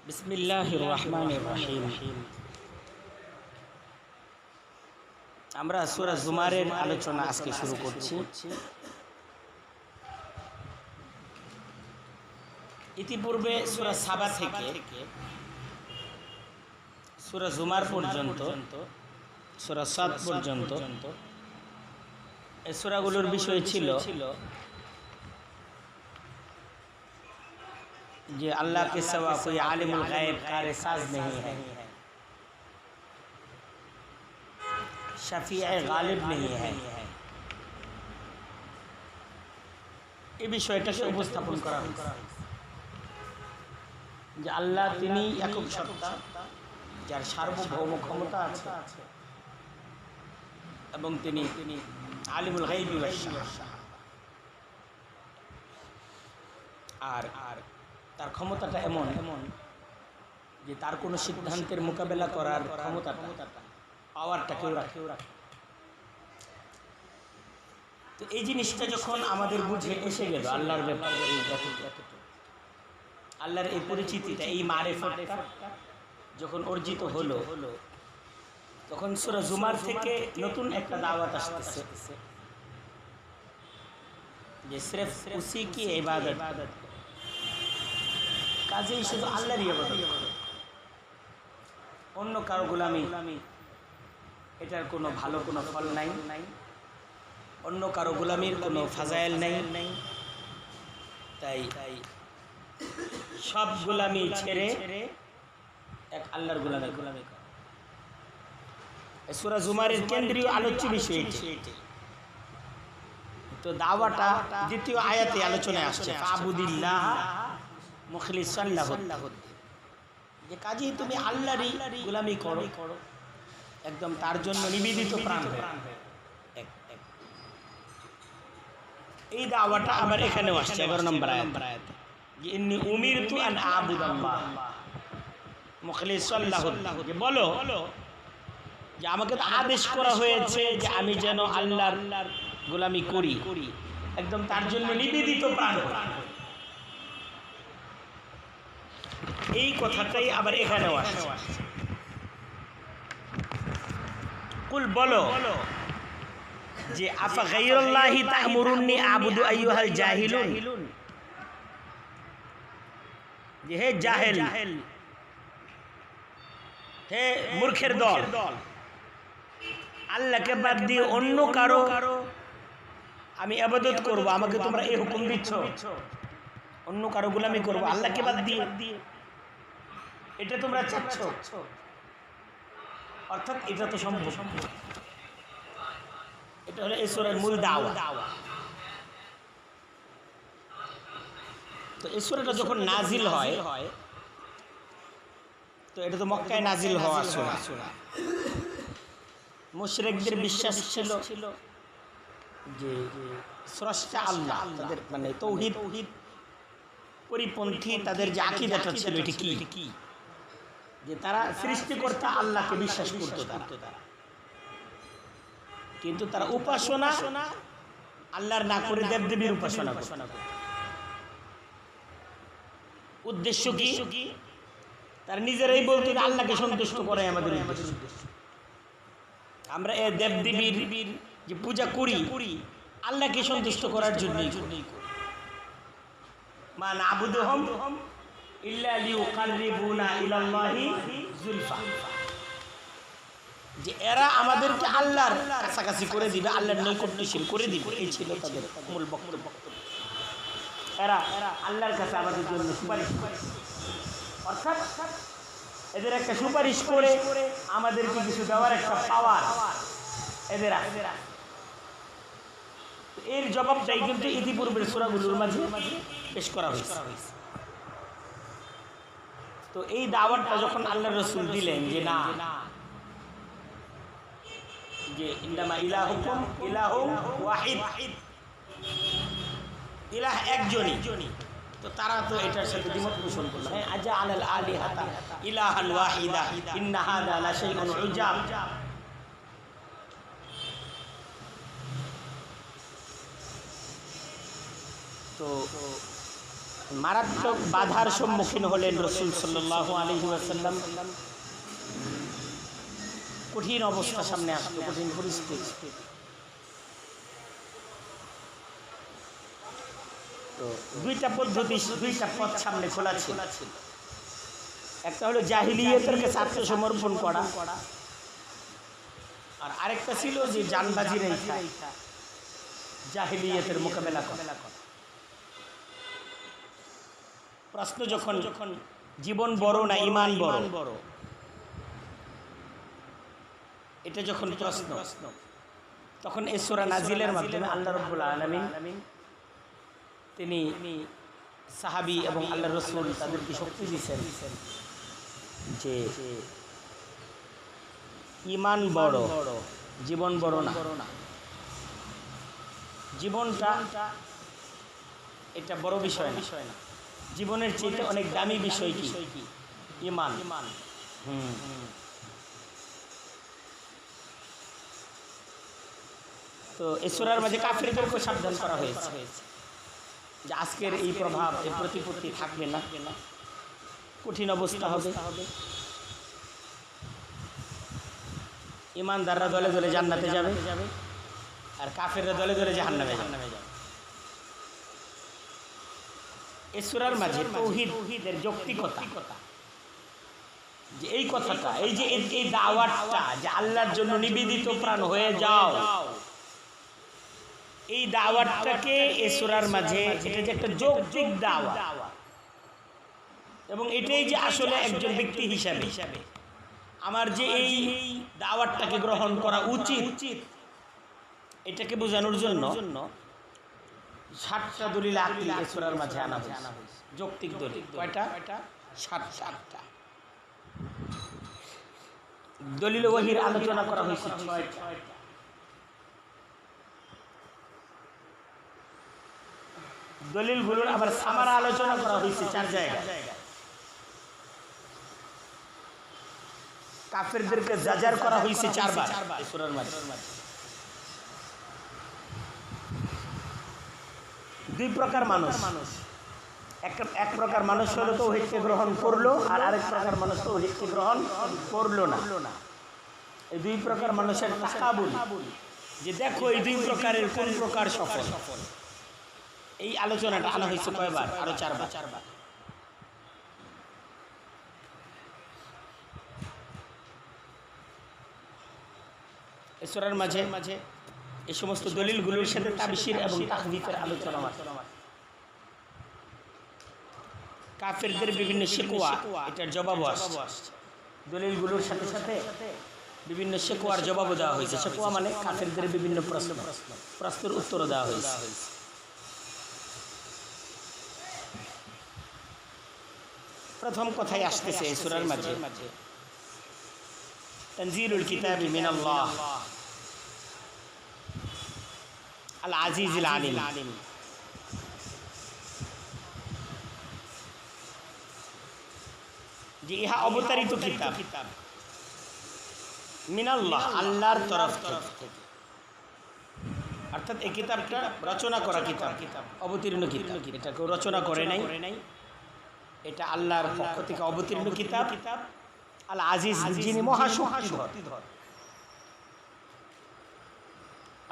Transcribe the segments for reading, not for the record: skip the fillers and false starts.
বিসমিল্লাহির রহমানির রহিম। আমরা সূরা জুমারের আলোচনা আজকে শুরু করছি। ইতিপূর্বে সূরা সাবা থেকে সূরা জুমার পর্যন্ত, সূরা সাদ পর্যন্ত এই সূরাগুলোর বিষয় ছিল যে अल्लाह के सिवा कोई आलिमुल गायब कार साज नहीं है, शफीए गालिब नहीं है। এই বিষয়টাকে উপস্থাপন করা হয়েছে যে আল্লাহ তিনি একক সত্তা, যার সার্বভৌম ক্ষমতা আছে এবং তিনি আলিমুল গায়বি ওয়াশ শাহাদাহ। আর তার ক্ষমতাটা এমন যে তার কোনো সিদ্ধান্তের মোকাবেলা করার ক্ষমতাটা, পাওয়ারটা কেউ রাখে। তো এই জিনিসটা যখন আমাদের বুঝে এসে গেল আল্লাহর ব্যাপারে, আল্লাহর এই পরিচিতিটা, এই মারিফতটা যখন অর্জিত হলো, তখন সূরা জুমার থেকে নতুন একটা দাওয়াত আসতেছে যে সিরফ উসি কি ইবাদত, কাজেই শুধু আল্লাহর ইবাদত, অন্য কারো গোলামি এটার কোনো ভালো কোনো ফল নাই, অন্য কারো গোলামির কোনো ফাজাইল নাই। তাই সব গোলামি ছেড়ে এক আল্লাহর গোলামি করা। সূরা জুমারের কেন্দ্রীয় আলোচ্য বিষয় এটি। তো দাওয়াটা দ্বিতীয় আয়াতে আলোচনায় আসছে, ফাবুদিল্লাহ মুখলিসান লাহু, যে কাজেই তুমি আল্লাহরই গোলামি করো, একদম তার জন্য নিবেদিত প্রাণ হয়ে। এই দাওয়াটা আবার এখানেও আসছে 11 নম্বর আয়াতে, যে ইন্নী উমিরতু আন আবুদাল্লাহ মুখলিসান লাহু, যে বলো যে আমাকে তো আদেশ করা হয়েছে যে আমি যেন আল্লাহর গোলামি করি, একদম তার জন্য নিবেদিত প্রাণ হয়ে। এই কথাটাই আবার এখানেও আসছে, কুল বলো যে আফা গায়রুল্লাহি তা'মুরুন্নি আবুদু আইয়ুহাল জাহিলুন, যে হে জাহেল, হে মূর্খের দল, আল্লাহকে বাদ দিয়ে অন্য কারো আমি ইবাদত করব, আমাকে তোমরা এই হুকুম দিচ্ছ, অন্য কারো গোলামি করব আল্লাহকে বাদ দিয়ে, এটা তোমরা চাচ্ছ। অর্থাৎ এটা তো সম্ভব। এটা হলো এই সূরার মূল দাওয়া। তো এই সূরাটা যখন নাজিল হয়, তো এটা তো মক্কায় নাজিল হওয়া সূরা। মুশরিকদের বিশ্বাস ছিল যে স্রষ্টা আল্লাহ, তাদের মানে তাওহীদ পরিপন্থী তাদের যে আকীদাটা ছিল এটি কি, যে তারা সৃষ্টিকর্তা আল্লাহকে বিশ্বাস করত তারা, কিন্তু তারা উপাসনা আল্লাহর না করে দেবদেবীর উপাসনা করত। উদ্দেশ্য কি? তারা নিজেরাই বলতো আল্লাহকে সন্তুষ্ট করে আমাদের উদ্দেশ্য। আমরা এই দেবদেবীর যে পূজা করি আল্লাহকে সন্তুষ্ট করার জন্যই করি। মা নাবুদুহুম ইল্লা লিয়ুকাররিবুনা ইলাল্লাহি যুলফা, যে এরা আমাদেরকে আল্লাহর কাছাকাছি করে দিবে, আল্লাহর নৈকট্যশীল করে দিবে, এই ছিল তাদের মূল বক্তব্য। এরা আল্লাহর কাছে আমাদের জন্য সুপারিশ করে, অর্থাৎ এদের একটা সুপারিশ করে আমাদেরকে কিছু দেওয়ার একটা পাওয়ার এদের আছে। এর জবাবটাই কিন্তু ইতিপূর্বের সূরাগুলোর মাঝে পেশ করা হয়েছে। তো এই দাওয়াতটা যখন আল্লাহর রাসূল দিলেন যে না, যে ইন্নামা ইলাহুকুম ইলাহুম ওয়াহিদ, ইলাহ একজনই, তো তারা তো এটার সাথে দ্বিমত পোষণ করলো। হ্যাঁ, আজা আলাল আলিহাতা ইলাহান ওয়াহিদা ইন্না হাযা লা শাইউন উজাব। তো মারাত্মক বাধার সম্মুখীন হলেন রাসূল সাল্লাল্লাহু আলাইহি ওয়াসাল্লাম। কঠিন অবস্থা সামনে আসলো, কঠিন পরিস্থিতি। তো দুইটা পদ্ধতি, দুইটা পথ সামনে খোলা ছিল। একটা হলো জাহিলিয়াতের কাছে আত্মসমর্পণ করা, আর আরেকটা ছিল যে জানবাজি রেখা জাহিলিয়াতের মোকাবেলা করা। প্রশ্ন যখন জীবন বড় না ঈমান বড়, এটা যখন প্রশ্ন, তখন এই সূরা নাজিলের মাধ্যমে আল্লাহ রাব্বুল আলামিন তিনি সাহাবী এবং আল্লাহর রাসূল তাদেরকে শক্তি দিয়েছেন যে ঈমান বড়, জীবন বড় না। জীবনটা এটা বড় বিষয় না, জীবনের চেয়ে অনেক দামি বিষয় কি ঈমান। তো এই সূরার মাঝে কাফিরদেরকে সাবধান করা হয়েছে যে আজকের এই প্রভাব, এই প্রতিপত্তি থাকবে না, কঠিন অবস্থা হবে। ঈমানদাররা দলে দলে জান্নাতে যাবে, আর কাফেররা দলে দলে জাহান্নামে যাবে। এই সূরার মাঝে তাওহীদের যৌক্তিকতা, যে এই কথাটা, এই যে এই দাওয়াতটা যে আল্লাহর জন্য নিবেদিত প্রাণ হয়ে যাও, এই দাওয়াতটাকে এই সূরার মাঝে এটা যে একটা যৌক্তিক দাওয়াত, এবং এটাই যে আসলে একজন ব্যক্তি হিসাবে আমার যে এই দাওয়াতটাকে গ্রহণ করা উচিত, এটাকে বোঝানোর জন্য 7টা দলিল আকলি এই সূরার মাঝে আনা হয়েছে। যৌক্তিক দলিল কয়টা? 7টা। দলিল ওয়াহির আলোচনা করা হয়েছে 6টা। দলিলগুলোর আবার সামারা আলোচনা করা হয়েছে 4 জায়গায়। কাফেরদেরকে জাজার করা হয়েছে 4 বার এই সূরার মাঝে। 2 প্রকার মানুষ, এক প্রকার মানুষ হলো তাওহীদকে গ্রহণ করলো, আর আরেক প্রকার মানুষ তাওহীদকে গ্রহণ করলো না। এই 2 প্রকার মানুষের তাকাবুল, যে দেখো এই 2 প্রকারের কোন প্রকার সফল, এই আলোচনাটা আনা হয়েছে কয়বার? আরো 4 বার। এই সূরার মাঝে এই সমস্ত দলিলগুলোর সাথে তাফসীর এবং তাহদীফের আলোচনা আছে। কাফেরদের বিভিন্ন শিকওয়া, এটার জবাবও আসছে। দলিলগুলোর সাথে সাথে বিভিন্ন শিকওয়ার জবাবও দেওয়া হয়েছে। শিকওয়া মানে কাফেরদের বিভিন্ন প্রশ্নের উত্তরও দেওয়া হয়েছে। প্রথম কথাই আসতেছে এই সূরার মাঝে তানজিলুল কিতাবি মিনাল্লাহ আল আজিজিল আলিম। যে ইহা অবতারিত কিতাব মিনাল্লাহ, আল্লাহর তরফ থেকে, অর্থাৎ এই কিতাবটা রচনা করা কিতাব, অবতীর্ণ কিতাব। এটা কেউ রচনা করে নাই, এটা আল্লাহর পক্ষ থেকে অবতীর্ণ কিতাব। আল আজিজ, যিনি মহাশক্তিধর,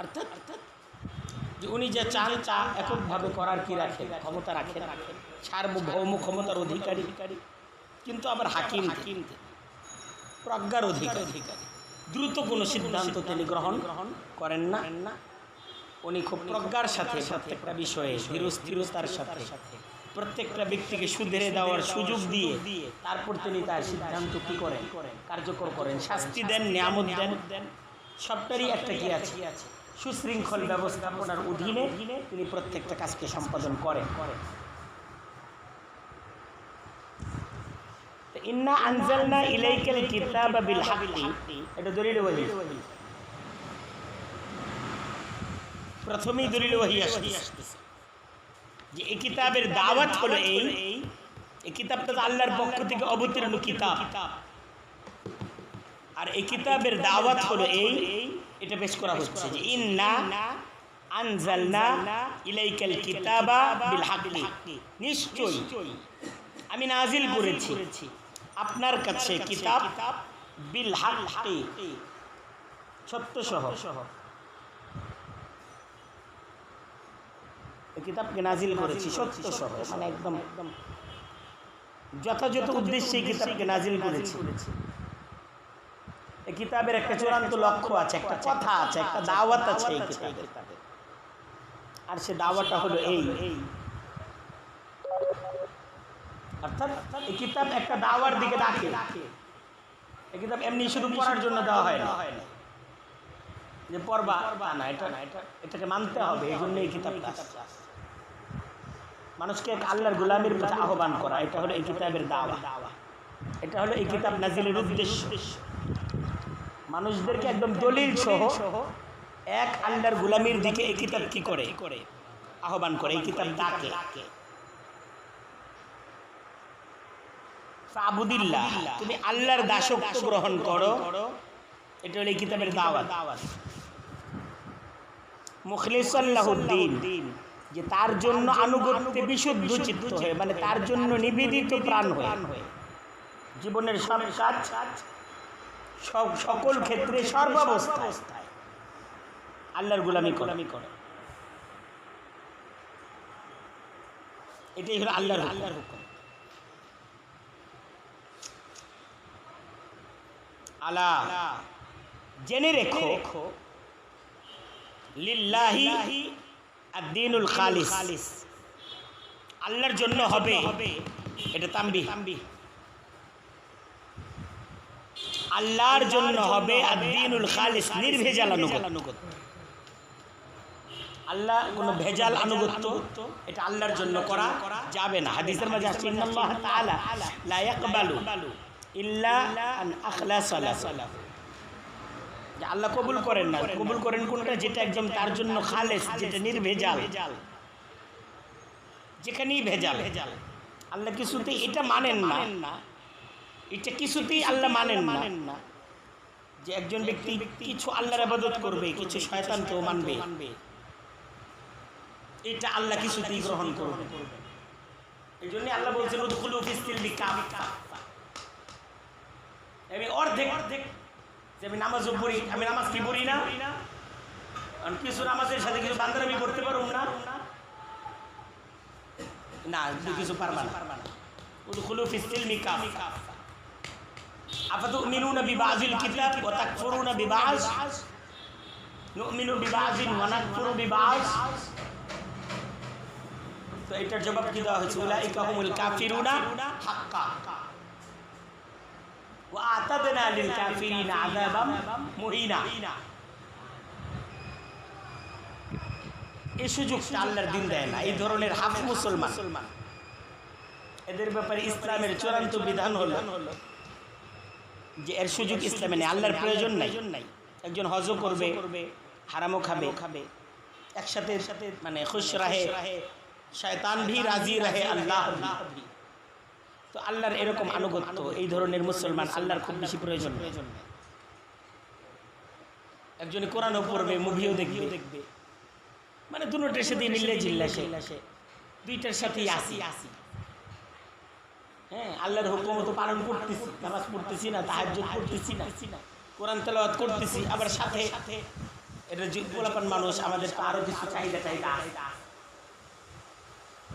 অর্থাৎ যে উনি যা চান তা এককভাবে করার কি রাখেন, ক্ষমতা রাখেন, সার্বভৌম ক্ষমতার অধিকারী, কিন্তু আবার হাকিম, প্রজ্ঞার অধিকারী। দ্রুত কোনো সিদ্ধান্ত তিনি গ্রহণ করেন না। উনি খুব প্রজ্ঞার সাথে প্রত্যেকটা বিষয়ে ধীরস্থিরতার সাথে প্রত্যেকটা ব্যক্তিকে শুধরে দেওয়ার সুযোগ দিয়ে তারপর তিনি তার সিদ্ধান্ত কি করেন, কার্যকর করেন, শাস্তি দেন, নিয়ামত দেন। সবটারই একটা কি আছে, সুশৃঙ্খল ব্যবস্থাপনার অধীনে তিনি প্রত্যেকটা কাজকে সম্পাদন করেন। ইন্না আনজালনা ইলাইকাল কিতাবা বিল হাক্কি, এটা দলিল ওয়াহি। প্রথমেই দলিল ওয়াহি আসতেছে যে এই কিতাবের দাওয়াত হলো এই কিতাবটা তো আল্লাহর পক্ষ থেকে অবতীর্ণ কিতাব, আর এই কিতাবের দাওয়াত হলো এটা পেশ করা হচ্ছে যে ইন্না, আনজালনা ইলাইকাল কিতাবা বিল হাক্কি, নিশ্চয়ই আমি নাজিল করেছি আপনার কাছে কিতাব বিল হাক্কি, সত্য সহ। এই কিতাবকে নাজিল করেছি সত্য সহ, মানে একদম যথাযথ উদ্দেশ্যে এই কিতাবকে নাজিল করেছি। এই কিতাবের একটা চূড়ান্ত লক্ষ্য আছে, একটা কথা আছে, একটা দাওয়াত আছে এই কিতাবের। আর সে দাওয়াতটা হলো এই, অর্থাৎ এই কিতাব একটা দাওয়ার দিকে ডাকে। এই কিতাব এমনি শুধু পড়ার জন্য দেওয়া হয় না, যে পড়বা তা না, এটাকে মানতে হবে। এই জন্য এই কিতাবটা মানুষকে এক আল্লাহর গোলামির প্রতি আহ্বান করা, এটা হলো এই কিতাবের দাওয়া। এটা হলো এই কিতাব নাজিলের উদ্দেশ্য, মানুষদেরকে একদম দলিল সহ এক আল্লাহর গোলামির দিকে এই কিতাব কি করে আহ্বান করে, এই কিতাব ডাকে। ফাবুদিল্লাহ, তুমি আল্লাহর দাসত্ব গ্রহণ করো, এটা হলো এই কিতাবের দাওয়াত। মুখলিসান লাহুদ্দিন, যে তার জন্য আনুগত্যে বিশুদ্ধ চিত্ত হয়ে, মানে তার জন্য নিবেদিত প্রাণ হয়ে, জীবনের সব কাজ সকল ক্ষেত্রে সর্বাবস্থায় আল্লাহর গোলামি করে। এটাই হলো আল্লাহর হুকুম। আলা, জেনে রেখো, লিল্লাহি আদ-দীনুল খালিস, আল্লাহর জন্য হবে, এটা তামবিহ, আল্লাহর জন্য হবে আদ-দীনুল খালিস, নির্ভেজাল আনুগত্য। আল্লাহ কোনো ভেজাল আনুগত্য এটা আল্লাহর জন্য করা যাবে না। হাদিসের মাঝে আসছে ইন্নাল্লাহ তাআলা লা ইয়াকবালু ইল্লা আন আখলাসা লাহু, যে আল্লাহ কবুল করেন না, কবুল করেন কোনটা, যেটা একদম তার জন্য খালেস, যেটা নির্ভেজাল। যেখানেই ভেজাল, আল্লাহ কিছুতেই এটা মানেন না, এটা কিছুতেই আল্লাহ মানেন না, যে একজন ব্যক্তি কিছু আল্লাহর ইবাদত করবে, কিছু শয়তানকেও মানবে, এটা আল্লাহ কিছুতেই গ্রহণ করবে। এই জন্য আল্লাহ বলছেন উদখুলু ফিস সিলমি কাফা, আমি অর্ধেক যে আমি নামাজও পড়ি, আমি নামাজ কি পড়ি না, কারণ কিছু নামাজের সাথে কিছু বান্দারামি করতে পারুম না, কিছু পারবা না। উদখুলু ফিস সিলমি কাফা আফাতুমিনুনা বিবাযিল কিতাব ওয়া তাকফুরুনা বিবায, নুমিনু বিবাযিন ওয়া নাকফুরু বিবায। তো এটার জবাব কি দেওয়া হয়েছে? উলাইকা হুমুল কাফিরুনা হাক্কা ওয়া আতাদনা লিল কাফিরিনা আযাবাম মুহিনা। এই সুযোগটা আল্লাহর দিন দেয় না। এই ধরনের হাফ মুসলমান, এদের ব্যাপারে ইসলামের চূড়ান্ত বিধান হলো যে এর সুযোগ ইসলামে নেই, আল্লাহর প্রয়োজন নাই। একজন হজও করবে, হারামও খাবে, একসাথে মানে খুশ রাহে, শয়তান ভি রাজি রাহে, আল্লাহ ভি। তো আল্লাহর এরকম আনুগত্য এই ধরনের মুসলমান আল্লাহর খুব বেশি প্রয়োজন। একজনে কোরআনও পড়বে, মুভিও দেখবে, মানে দুটোটার সাথে মিললে জিল্লাসে, দুইটার সাথেই আসি। হ্যাঁ, আল্লাহর হুকুম তো পালন করতেছি, নামাজ পড়তেছি না, তাহাজ্জুদ করতেছি না, কোরআন তেলাওয়াত করতেছি, আবার সাথে এটা পোলাপান মানুষ, আমাদের তো আরো কিছু চাহিদা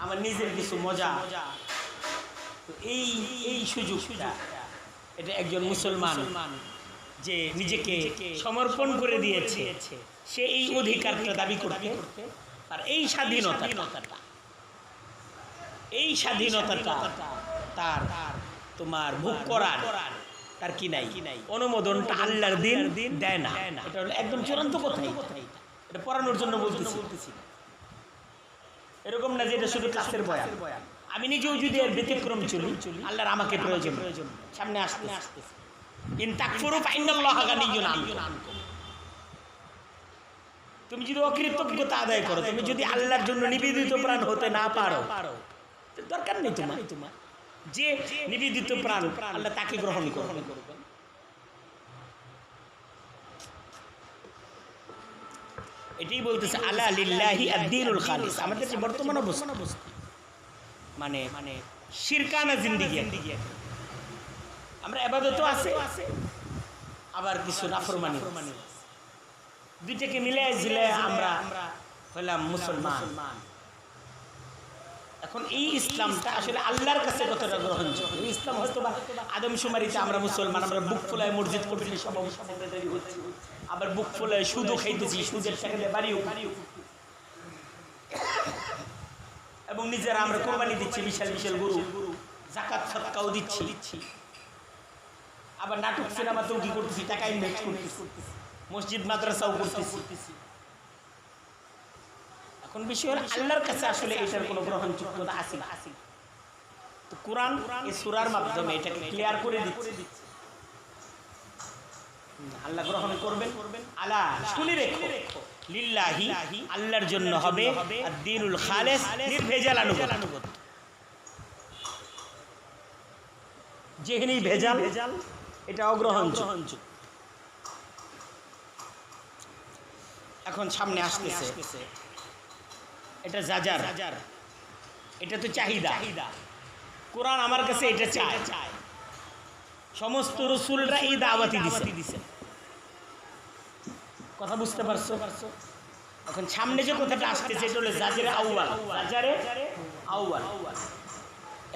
আমার নিজের কিছু মজা। তো এই সুযোগটা এটা একজন মুসলমান যে নিজেকে সমর্পণ করে দিয়েছে, সে এই অধিকারটা দাবি করতে, আর এই স্বাধীনতাটা তার তোমার ভোগ করার তার কি নাই, অনুমোদনটা আল্লাহর দিন দেয় না। এটা হলো একদম চূড়ান্ত কথা। এটা পড়ানোর জন্য বলতেছি, এরকম না যে এটা শুধু কাছের বয়ান। আমি নিজেও যদি এর ব্যতিক্রম চলি, আল্লাহর আমাকে প্রয়োজন সামনে আসতেছে। ইন তাকফুরু ফাইন্নাল্লাহা গানিয়্যুন আনকুম, তুমি যদি অকৃতজ্ঞতা আদায় করো, তুমি যদি আল্লাহর জন্য নিবেদিত প্রাণ হতে না পারো, দরকার নেই তোমার। যে নিবেদিত প্রাণ আল্লাহ তাকে গ্রহণ করবেন। এটাই বলতেছে আলা লিল্লাহি আদ-দীনুল খালিস। আমাদের যে বর্তমান অবস্থা মানে শিরকানা জিন্দেগি, আমরা ইবাদতও আছে আবার কিছু নাফরমানি, দুইটাকে মিলাই ঝিলে আমরা হলাম মুসলমান। এখন এই ইসলামটা আসলে আল্লাহর কাছে কতটা গ্রহণযোগ্য? এই ইসলাম হয়তো বা আদমশুমারিতে আমরা মুসলমান, আমরা বুক ফুলায় মসজিদ করতেছি, সব আবার বুক ফুলায় সুদও খাইতেছি, সুদের টাকা দিয়ে বাড়িও, এবং নিজেরা আমরা কোরবানি দিচ্ছি, বিশাল বিশাল গরু, যাকাত সাদকাও দিচ্ছি, আবার নাটক সিনেমাতেও কি করতেছি, টাকা ইনভেস্ট করতেছি, মসজিদ মাদ্রাসাও করতেছি। এখন বিষয় হলো আল্লাহর কাছে আসলে এটার কোনো গ্রহণযোগ্যতা আছে না। তো কোরআন এই সূরার মাধ্যমে এটাকে ক্লিয়ার করে দিচ্ছে, আল্লাহ গ্রহণ করবেন। আলা শুনে রেখো, লিল্লাহি আল্লাহর জন্য হবে আদ-দীনুল খালিস, নির্ভেজাল আনুগত্য। যেখানে ভেজাল এটা অগ্রহণযোগ্য। এখন সামনে আসতেছে এটা জাজার, এটা তো চাহিদা। কোরআন আমার কাছে এটা চায়, সমস্ত রাসূলরা এই দাওয়াতি দিছে। কথা বুঝতে পারছো? এখন সামনে যে কথাটা আসতেছে এটা হলো জাজারে আউয়াল, জাজারে আউয়াল।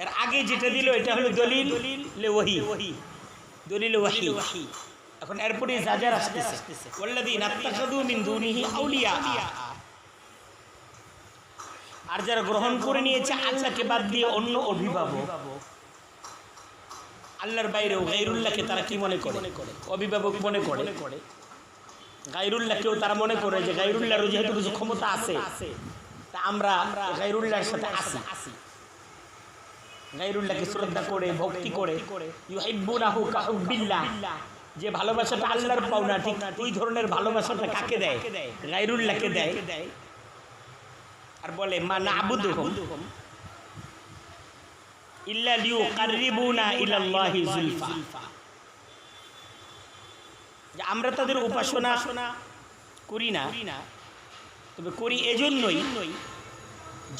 এর আগে যেটা দিল এটা হলো দলিল ওয়াহি, দলিল ওয়াহি। এখন এরপরে জাজার আসতেছে, ওয়াল্লাযীনা ইত্তাখাযু মিন দুনিহি আউলিয়া। আর যারা গ্রহণ করে নিয়েছে আল্লাহকে বাদ দিয়ে অন্য অভিভাবক, আল্লাহর বাইরেও গায়রুল্লাহকে তারা কি মনে করে? অভিভাবক মনে করে। গায়রুল্লাহকেও তারা মনে করে যে গায়রুল্লাহর যেহেতু কিছু ক্ষমতা আছে, তা আমরা গায়রুল্লাহর সাথে আসি। গায়রুল্লাহকে শ্রদ্ধা করে, ভক্তি করে, ইউহিব্বুনাহু কাহুব্বিল্লাহ, যে ভালোবাসাটা আল্লাহর পাওনা, ঠিক ওই ধরনের ভালোবাসাটা কাকে দেয়? গায়রুল্লাহকে দেয়। আর বলে মা না'বুদুহুম ইল্লা লিয়ুকাররিবুনা ইলাল্লাহি যুলফা, যে আমরা তাদের উপাসনা করি না, তবে করি এজন্যই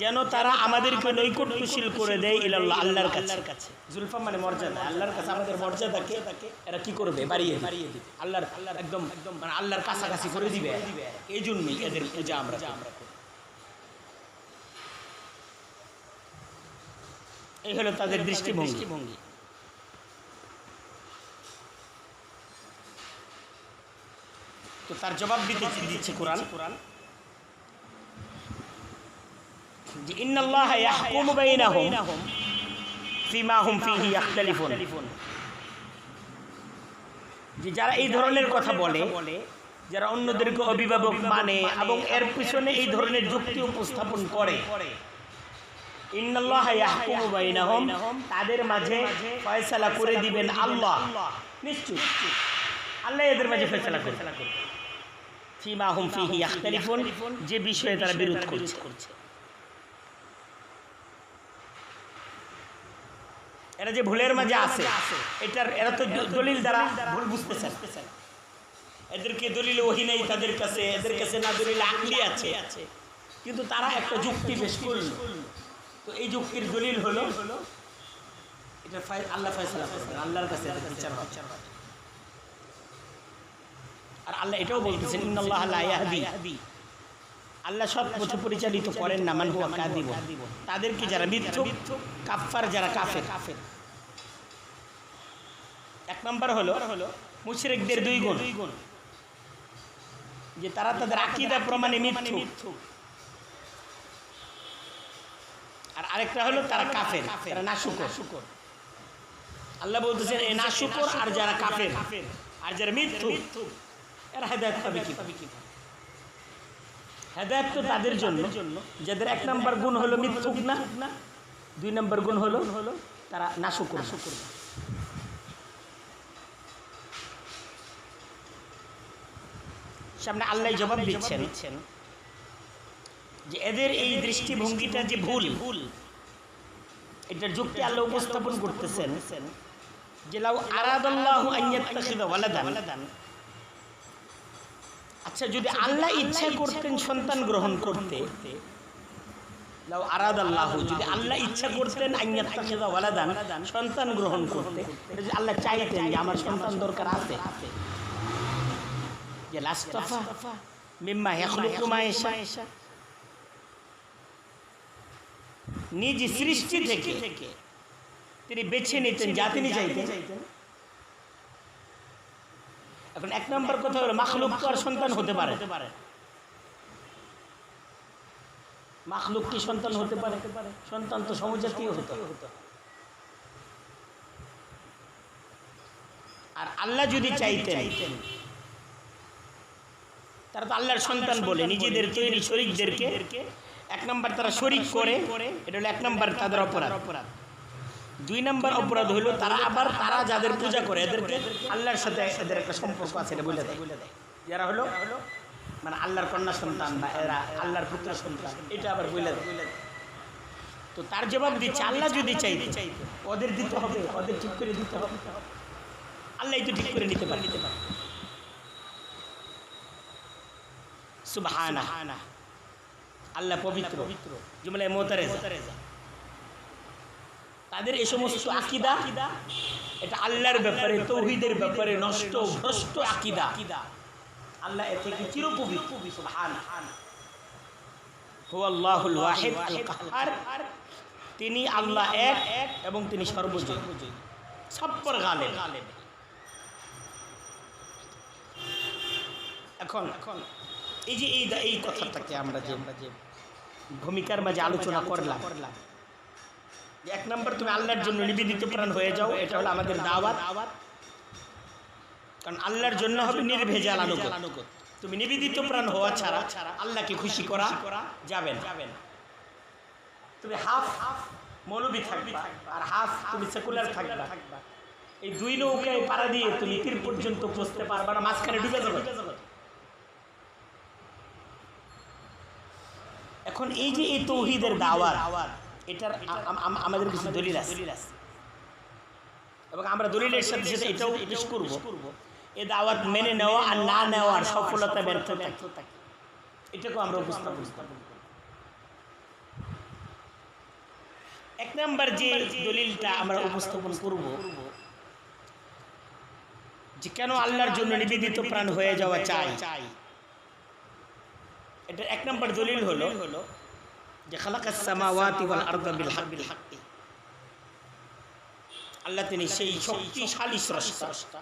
যেন তারা আমাদেরকে নৈকট্যশীল করে দেয় ইলাল্লাহ, আল্লাহর কাছে। যুলফা মানে মর্যাদা, আল্লাহর কাছে আমাদের মর্যাদাকে এরা কি করবে? বাড়িয়ে দিবে। আল্লাহর একদম মানে আল্লাহর কাছাকাছি করে দিবে। এই জন্যই এদের পূজা আমরা করি। এই হলো তাদের দৃষ্টিভঙ্গি। তো তার জবাব দিচ্ছে কোরআন যে ইন্নাল্লাহা ইয়াহকুমু বাইনাহুম ফিমা হুম ফিহি ইখতালিফুন, যে যারা এই ধরনের কথা বলে, যারা অন্যদেরকে অভিভাবক মানে এবং এর পিছনে এই ধরনের যুক্তি উপস্থাপন করে, ইন্নাল্লাহা ইয়াহকুমু বাইনাহুম, তাদের মাঝে ফয়সালা করে দিবেন আল্লাহ। নিশ্চয় আল্লাহ এদের মাঝে ফয়সালা করবে। ফিমা হুম ফিহি ইখতালিফুন, যে বিষয়ে তারা বিরোধ করছে। এরা যে ভুলের মাঝে আছে, এরা তো দলিল দ্বারা ভুল বুঝতেছে। এদেরকে দলিল ওহী নেই তাদের কাছে, এদের কাছে না দলিল আকলি আছে, কিন্তু তারা একটা যুক্তি পেশ করল। তো এই যুক্তির দলিল হলো এটা আল্লাহ ফয়সালা করবেন, আল্লাহর কাছে বিচার হবে। আর আল্লাহ এটাও বলতেছেন ইন্নাল্লাহা লা ইয়াহদি, আল্লাহ সৎ পথে পরিচালিত করেন না মান হুয়া কাযিব, তাদেরকে যারা মিথ্যুক, কাফফার যারা কাফের। এক নম্বর হলো মুশরিকদের দুই গুণ, যে তারা তাদের আকীদা প্রমাণে মিথ্যুক। আর আরেকটা হলো তারা কাফের, তারা নাশুকর। আল্লাহ বলতেছেন এই নাশুকর আর যারা কাফের আর যারা মিথ্যুক, এরা হেদায়েত পাবে কি? হেদায়েত তো তাদের জন্য যাদের এক নম্বর গুণ হলো মিথ্যুক না, দুই নম্বর গুণ হলো তারা নাশুকর। সামনে আল্লাহ জবাব দিচ্ছেন যে এদের এই দৃষ্টিভঙ্গিটা যে ভুল, এটার যুক্তি আল্লাহ উপস্থাপন করতেছেন যে লাউ আরাদাল্লাহু আন ইয়াত্তাখিযা ওয়ালাদান আচ্ছা, যদি আল্লাহ ইচ্ছা করতেন সন্তান গ্রহণ করতে, লাউ আরাদাল্লাহু, যদি আল্লাহ ইচ্ছা করতেন আইয়াত্তাখিযা ওয়ালাদান, সন্তান গ্রহণ করতে, যদি আল্লাহ চাইতেন যে আমার সন্তান দরকার আছে, যে লাস্তাফা মিম্মা ইয়াখলুকু মা ইয়াশা, নিজ সৃষ্টি থেকে তিনি বেছে নিতেন যা তিনি চাইতেন। এখন এক নম্বর কথা হলো মাখলুক তো আর সন্তান হতে পারে, মাখলুক কি সন্তান হতে পারে? সন্তান তো সমজাতীয় হতো। আর আল্লাহ যদি চাইতেন, তারা তো আল্লাহর সন্তান বলে নিজেদের তৈরি শরীকদেরকে এক নম্বর তারা শরীক করে, এটা হলো এক নম্বর তাদের অপরাধ। দুই নম্বর অপরাধ হলো তারা যাদের পূজা করে এদেরকে আল্লাহর সাথে এদের একটা সম্পর্ক আছে, এটা বলে দেয়। যারা হলো মানে আল্লাহর কন্যা সন্তান বা এরা আল্লাহর পুত্র সন্তান, এটা আবার বলে দেয়। তো তার জবাব দিচ্ছে আল্লাহ যদি চাইতে ওদের দিতে হবে, ওদের ঠিক করে দিতে হবে। আল্লাহ তো ঠিক করে নিতে পারে। সুবহানাহ, আল্লাহ পবিত্র। জুমলায়ে মুতারেজা, তাদের এই সমস্ত আকীদা এটা আল্লাহর ব্যাপারে, তাওহীদের ব্যাপারে নষ্ট ভ্রষ্ট আকীদা। আল্লাহ এর থেকে চিরপবিত্র। সুবহানাহ। হুয়াল্লাহুল ওয়াহিদ আল কাহ্হার, তিনি আল্লাহ এক এবং তিনি সর্বজয়ী, সব্বর গালেব। এখন এই যে এই কথাটাকে আমরা যে ভূমিকার মাঝে আলোচনা করলাম, এক নম্বর তুমি আল্লাহর জন্য নিবেদিত প্রাণ হয়ে যাও, এটা হলো আমাদের দাওয়াত। কারণ আল্লাহর জন্য হবে নির্ভেজাল আনুগত্য। তুমি নিবেদিত প্রাণ হওয়া ছাড়া আল্লাহকে খুশি করা যাবে না। তুমি হাফ মৌলবী থাকবে আর হাফ তুমি সেকুলার থাকবে। এই দুই নৌকায় পাড়া দিয়ে তুমি তীর পর্যন্ত পৌঁছতে পারবে না, মাঝখানে ডুবে যাবে। এখন এই যে এই তাওহীদের দাওয়াত, এটার আমাদের কিছু দলিল আছে এবং আমরা দলিলের সাথে সাথে এটাও পেশ করব। এই দাওয়াত মেনে নেওয়া আর না নেওয়ার সফলতা ব্যর্থতা এটাকেও আমরা উপস্থাপন করব। এক নম্বর যে দলিলটা আমরা উপস্থাপন করব যে কেন আল্লাহর জন্য নিবেদিত প্রাণ হয়ে যাওয়া চাই, এটা এক নম্বর দলিল হলো যে খালাকাস সামাওয়াতি ওয়াল আরদা বিল হক, আল্লাহ তিনি সেই শক্তিশালী স্রষ্টা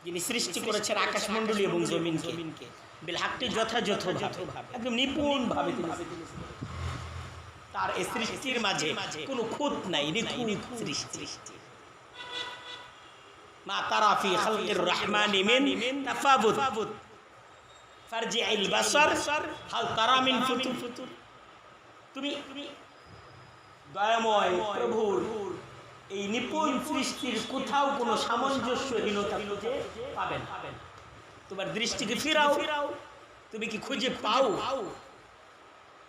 যিনি সৃষ্টি করেছেন আকাশমণ্ডলী এবং জমিনকে বিল হক, যথাযথভাবে একদম নিপুণভাবে তার এই সৃষ্টির মাঝে কোনো খুঁত নাই, নিখুঁত সৃষ্টি। মা তারা ফি খালকির রহমানি মিন তাফাবুত ফারজি'িল বাসার হাল তারা মিন ফুতুর। তুমি দয়াময় প্রভুর এই নিপুণ সৃষ্টির কোথাও কোনো সামঞ্জস্যহীনতা খুঁজে পাবেন। তোমার দৃষ্টিকে ফিরাও, তুমি কি খুঁজে পাও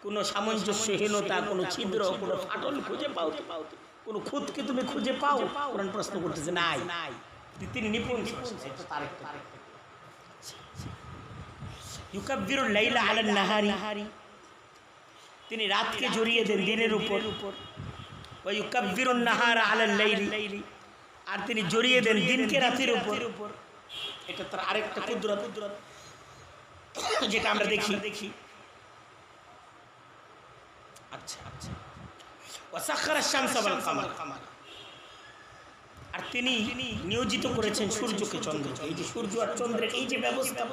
কোনো সামঞ্জস্যহীনতা, কোনো ছিদ্র, কোনো ফাটল খুঁজে পাও? কোনো খুঁতকে তুমি খুঁজে পাও? কোরআন প্রশ্ন করতেছে নাই। তিনি নিপুণ ইউকাব্বিরুল লাইলা আলান নাহারি, তিনি রাতকে জড়িয়ে দেন দিনের উপর। ওয়া ইউকাব্বিরুন নাহারা আলাল লাইলি, আর তিনি জড়িয়ে দেন দিনকে রাতের উপর। এটা তার আরেকটা কুদরত যেটা আমরা দেখি। আচ্ছা, ওয়া সাখারাশ শামসা ওয়াল কামার, আর তিনি নিয়োজিত করেছেন সূর্যকে চন্দ্রকে। এই যে সূর্য আর চন্দ্রের এই যে ব্যবস্থা,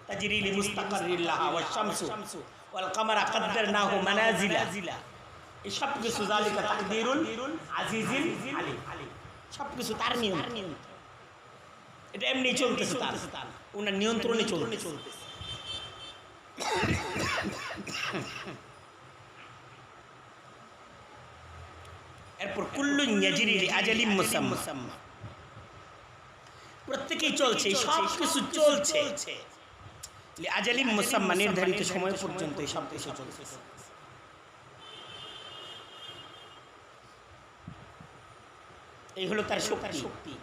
তাজরি লিমুস্তাকাররিন লাহা ওয়াশ শামসু ওয়াল কামারা কাদ্দারনাহু মানাজিলা, এই সব কিছু যালিকা তাকদীরুল আজিজিল আলিম, সব কিছু তার নিয়ন্ত্রণ। এটা এমনি চলতেছে, তার ওনার নিয়ন্ত্রণে চলতেছে। এরপর কুল্লুন ইয়াজরি লিআজালিম মুসাম্মা, প্রত্যেকেই চলছে, সব কিছু চলছে লিআজালিম মুসাম্মা, নির্ধারিত সময় পর্যন্ত এই সব কিছু চলছে। এই হলো তার শক্তি।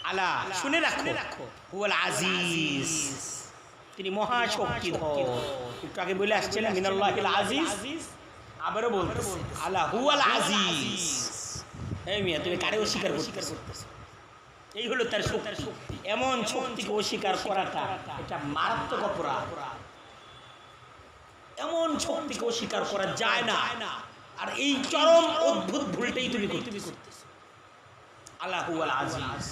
আলা শুনে রাখো হুয়াল আজিজ, তিনি মহা শক্তিধর। একটু আগে বলে আসছিলেন মিনাল্লাহিল আজিজ, আবারও বলতেছে আলা হুয়াল আজিজ। এই মিয়া তুমি কারে অস্বীকার করতেছো? এই হলো তার শক্তি। এমন শক্তিকে অস্বীকার করাটা এটা মারাত্মক অপরাধ। এমন শক্তিকে অস্বীকার করা যায় না, আর এই চরম অদ্ভুত ভুলটাই তুমি করতেছো। আল্লাহ হুয়াল আজিজ,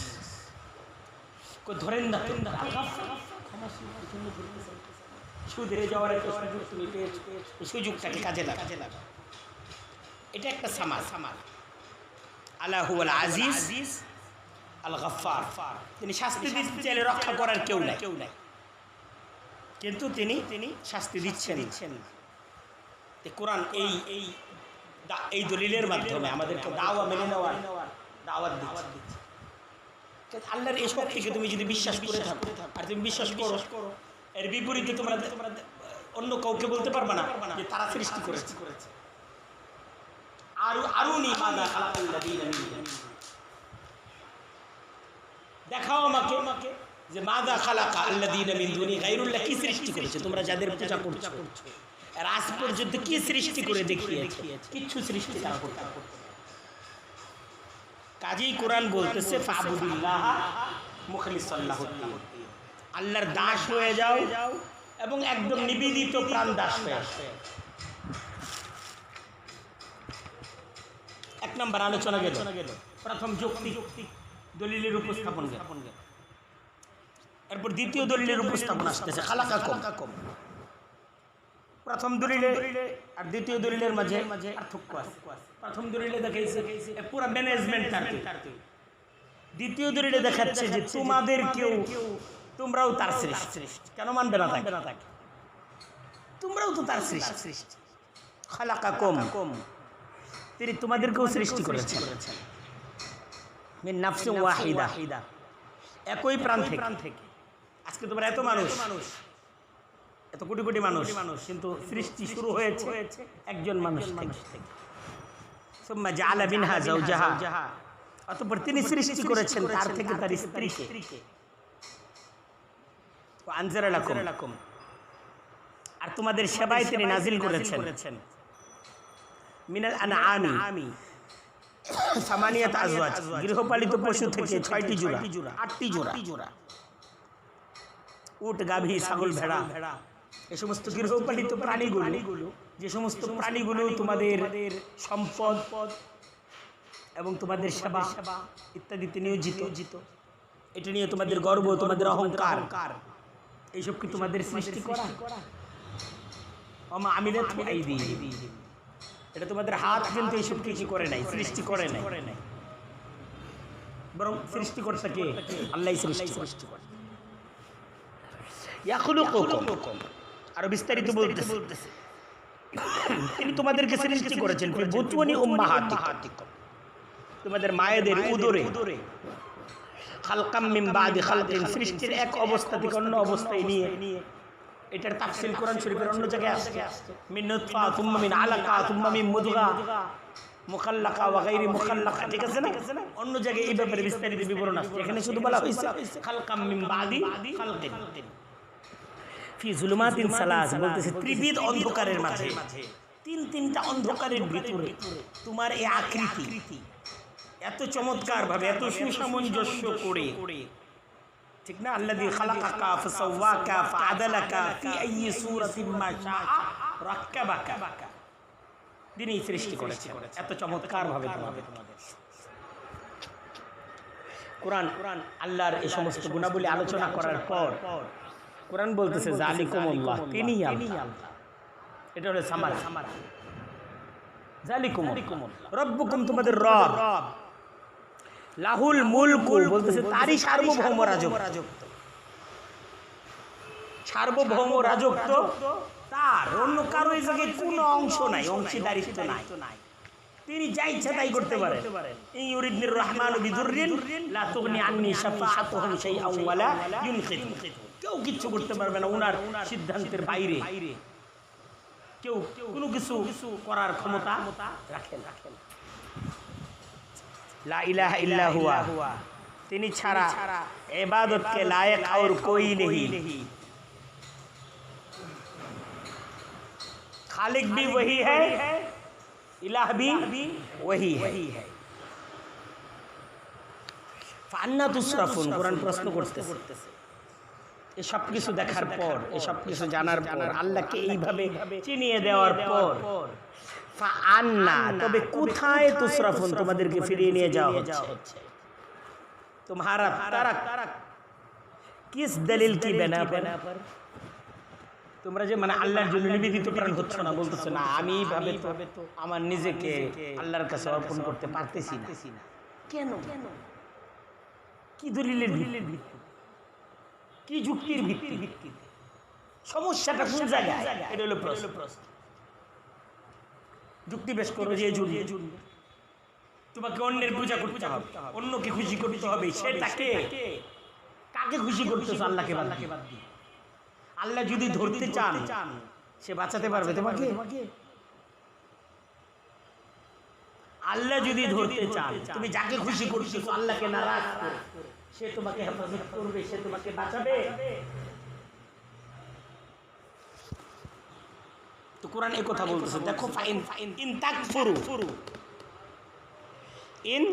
কো ধরেন না সুধরে যাওয়ার একটা সুযোগ তুমি পেয়েছো, সুযোগটাকে কাজে লাগা। এটা একটা সামার। আল্লাহ হুয়াল আজিজ আল গফফার, তিনি শাস্তি দিতে চাইলে রক্ষা করার কেউ নাই, কিন্তু তিনি শাস্তি দিচ্ছেন না। কোরআন এই দলিলের মাধ্যমে আমাদেরকে দাওয়া মেনে নেওয়ার দাওয়াত দিচ্ছে। আল্লাহর এই শক্তিকে তুমি যদি বিশ্বাস করে থাকো, আর তুমি বিশ্বাস করো, এর বিপরীতে তোমরা অন্য কাউকে বলতে পারবে না যে তারা সৃষ্টি করেছে। আরুনি মাযা খালাকাল্লাযীনা মিন দুনিহি, দেখাও আমাকে যে মাযা খালাকা আল্লাযীনা মিন দুনিহি, গায়রুল্লাহ কি সৃষ্টি করেছে তোমরা যাদের পূজা করছো। আর আজ পর্যন্ত কি সৃষ্টি করে দেখিয়েছে? কিচ্ছু সৃষ্টি না করতে। কাজেই কোরআন বলতেছে ফাবুদিল্লাহ মুখলিসান লাহুদ্দীন, আল্লাহর দাস হয়ে যাও এবং একদম নিবেদিত প্রাণ দাস হয়ে যাও। এক নম্বর আলোচনা গেল, প্রথম যৌক্তিক দলিলের উপস্থাপন গেল। এরপর দ্বিতীয় দলিলের উপস্থাপন আসতেছে খালাকাকুম। প্রথম দলিলে আর দ্বিতীয় দলিলের মাঝে পার্থক্য আছে। প্রথম দলিলে দেখাইছে পুরো ম্যানেজমেন্ট তার, দ্বিতীয় দলিলে দেখাচ্ছে যে তোমাদের তোমরাও তার সৃষ্টি। কেন মানবে না তাকে? তোমরাও তো তার সৃষ্টি। খালাকাকুম, তিনি তোমাদেরকেও সৃষ্টি করেছেন মিন নাফসিন ওয়াহিদা, একই প্রাণ থেকে। আজকে তোমরা এত মানুষ, এত কোটি কোটি মানুষ, কিন্তু সৃষ্টি শুরু হয়েছে একজন মানুষ থেকে। সুম্মা জাআলা মিনহা যাওজাহা, অতঃপর তিনি সৃষ্টি করেছেন তার থেকে তার স্ত্রীকে। ওয়া আনজালা লাকুম, আর তোমাদের সেবায় তিনি নাজিল করেছেন মিনাল আনআমি সামানিয়াত আজওয়াজ, গৃহপালিত পশু থেকে 6টি জোড়া, 8টি জোড়া, উট, গাভী, ছাগল, ভেড়া, এই সমস্ত গৃহপালিত প্রাণীগুলো, যে সমস্ত প্রাণীগুলো তোমাদের সম্পদ এবং তোমাদের সেবা ইত্যাদিতে নিয়োজিত, এটা নিয়ে তোমাদের গর্ব, তোমাদের অহংকার, এইসব কি তোমাদের সৃষ্টি করা? ওমা আমিলাত আইদিহিম, এটা তোমাদের হাত কিন্তু এইসব কিছু করে নাই, সৃষ্টি করে নাই, বরং সৃষ্টিকর্তা কে? আল্লাহই সৃষ্টি করে। ইয়াখলুকুকুম, আরো বিস্তারিত বলতেছে তিনি তোমাদেরকে সৃষ্টি করেছেন ফি বুতুনি উম্মাহাতিকুম, তোমাদের মায়েদের উদরে, খালকাম মিন বাদি খালকিন, সৃষ্টির এক অবস্থা থেকে অন্য অবস্থায় নিয়ে। এটার তাফসীল কোরআন শরীফের অন্য জায়গায় আসছে, মিন নুতফা সুম্মা মিন আলাকা সুম্মা মিন মুদগা মুখাল্লাকা ওয়া গায়রি মুখাল্লাকা, ঠিক আছে না? অন্য জায়গায় এই ব্যাপারে বিস্তারিত বিবরণ আসছে। এখানে শুধু বলা হয়েছে খালকাম মিন বাদি খালকিন ফি যুলুমাতিন সালাস, বলতেছে ত্রিবিধ অন্ধকারের মাঝে, তিনটা অন্ধকারের ভিতরে তোমার এই আকৃতি এত চমৎকার ভাবে, এত সুসামঞ্জস্য করে, ঠিক না? আল্লাযী খালাকাকা ফাসাওয়াকা ফাআদালাকা ফি আইয়ি সূরাতিন মা শাআ রাক্কাবাকা, তিনি সৃষ্টি করেছেন এত চমৎকার ভাবে তোমাদের। কোরআন আল্লাহর এই সমস্ত গুণাবলী আলোচনা করার পর কোরআন বলতেছে জালিকুমুল্লাহ, তিনি আল্লাহ। এটা হলো সামারা। জালিকুম রব্বুকুম, তোমাদের রব। লাহুল মুলকু, বলতেছে তারই সার্বভৌম রাজত্ব, সার্বভৌম রাজত্ব তার, অন্য কারো এই জায়গায় কোনো অংশ নাই, অংশীদারিত্ব নাই। তিনি যা ইচ্ছা তাই করতে পারেন। ইন ইউরিদনির রহমানু বিদুররিন লা তুগনি আন্নি শাফাআতুহুম শাইআন ওয়ালা ইউনকিযু, কেউ কিচ্ছু করতে পারবে না ওনার সিদ্ধান্তের বাইরে। কেউ কোনো কিছু করার ক্ষমতা রাখেন। লা ইলাহা ইল্লা হুয়া তিনি ছাড়া इबादत के लायक और कोई नहीं। खालिक भी वही है, इलाह भी वही है। ফান্না তুসরাফুন, কোরআন প্রশ্ন করতেছে এই সব কিছু দেখার পর, এই সব কিছু জানার পর, আল্লাহকে এইভাবে চিনিয়ে দেওয়ার পর ফান্না, তবে কোথায় তুসরাফুন, তোমাদেরকে ফিরিয়ে নিয়ে যাওয়া হচ্ছে? तुम्हारा तरक किस दलील की बिना पर? তোমরা যে মানে আল্লাহর জন্য নিবেদিত প্রাণ হচ্ছ না, বলতেছো না আমি এইভাবে তো আমার নিজেকে আল্লাহর কাছে অর্পণ করতে পারতেছি না। কেন? কি দলিলের ভিত্তি, কি যুক্তির ভিত্তি, সমস্যাটা কোন জায়গায়? এটা হলো প্রশ্ন। যুক্তি বেশ করো যে জুড়বে তোমাকে অন্যের পূজা করতে হবে, অন্যকে খুশি করতে হবে, সেটাকে কাকে খুশি করতেছ? আল্লাহকে বাদ দিয়ে। আল্লাহ যদি ধরতে চান সে বাঁচাতে পারবে তোমাকে? আল্লাহ যদি ধরতে চান, তুমি যাকে খুশি করতেছ আল্লাহকে নারাজ করে, সে তোমাকে হেফাজত করবে, সে তোমাকে বাঁচাবে? তো কোরআন এই কথা বলতেছে, দেখো ফাইন ইন তাকফুরু, ইন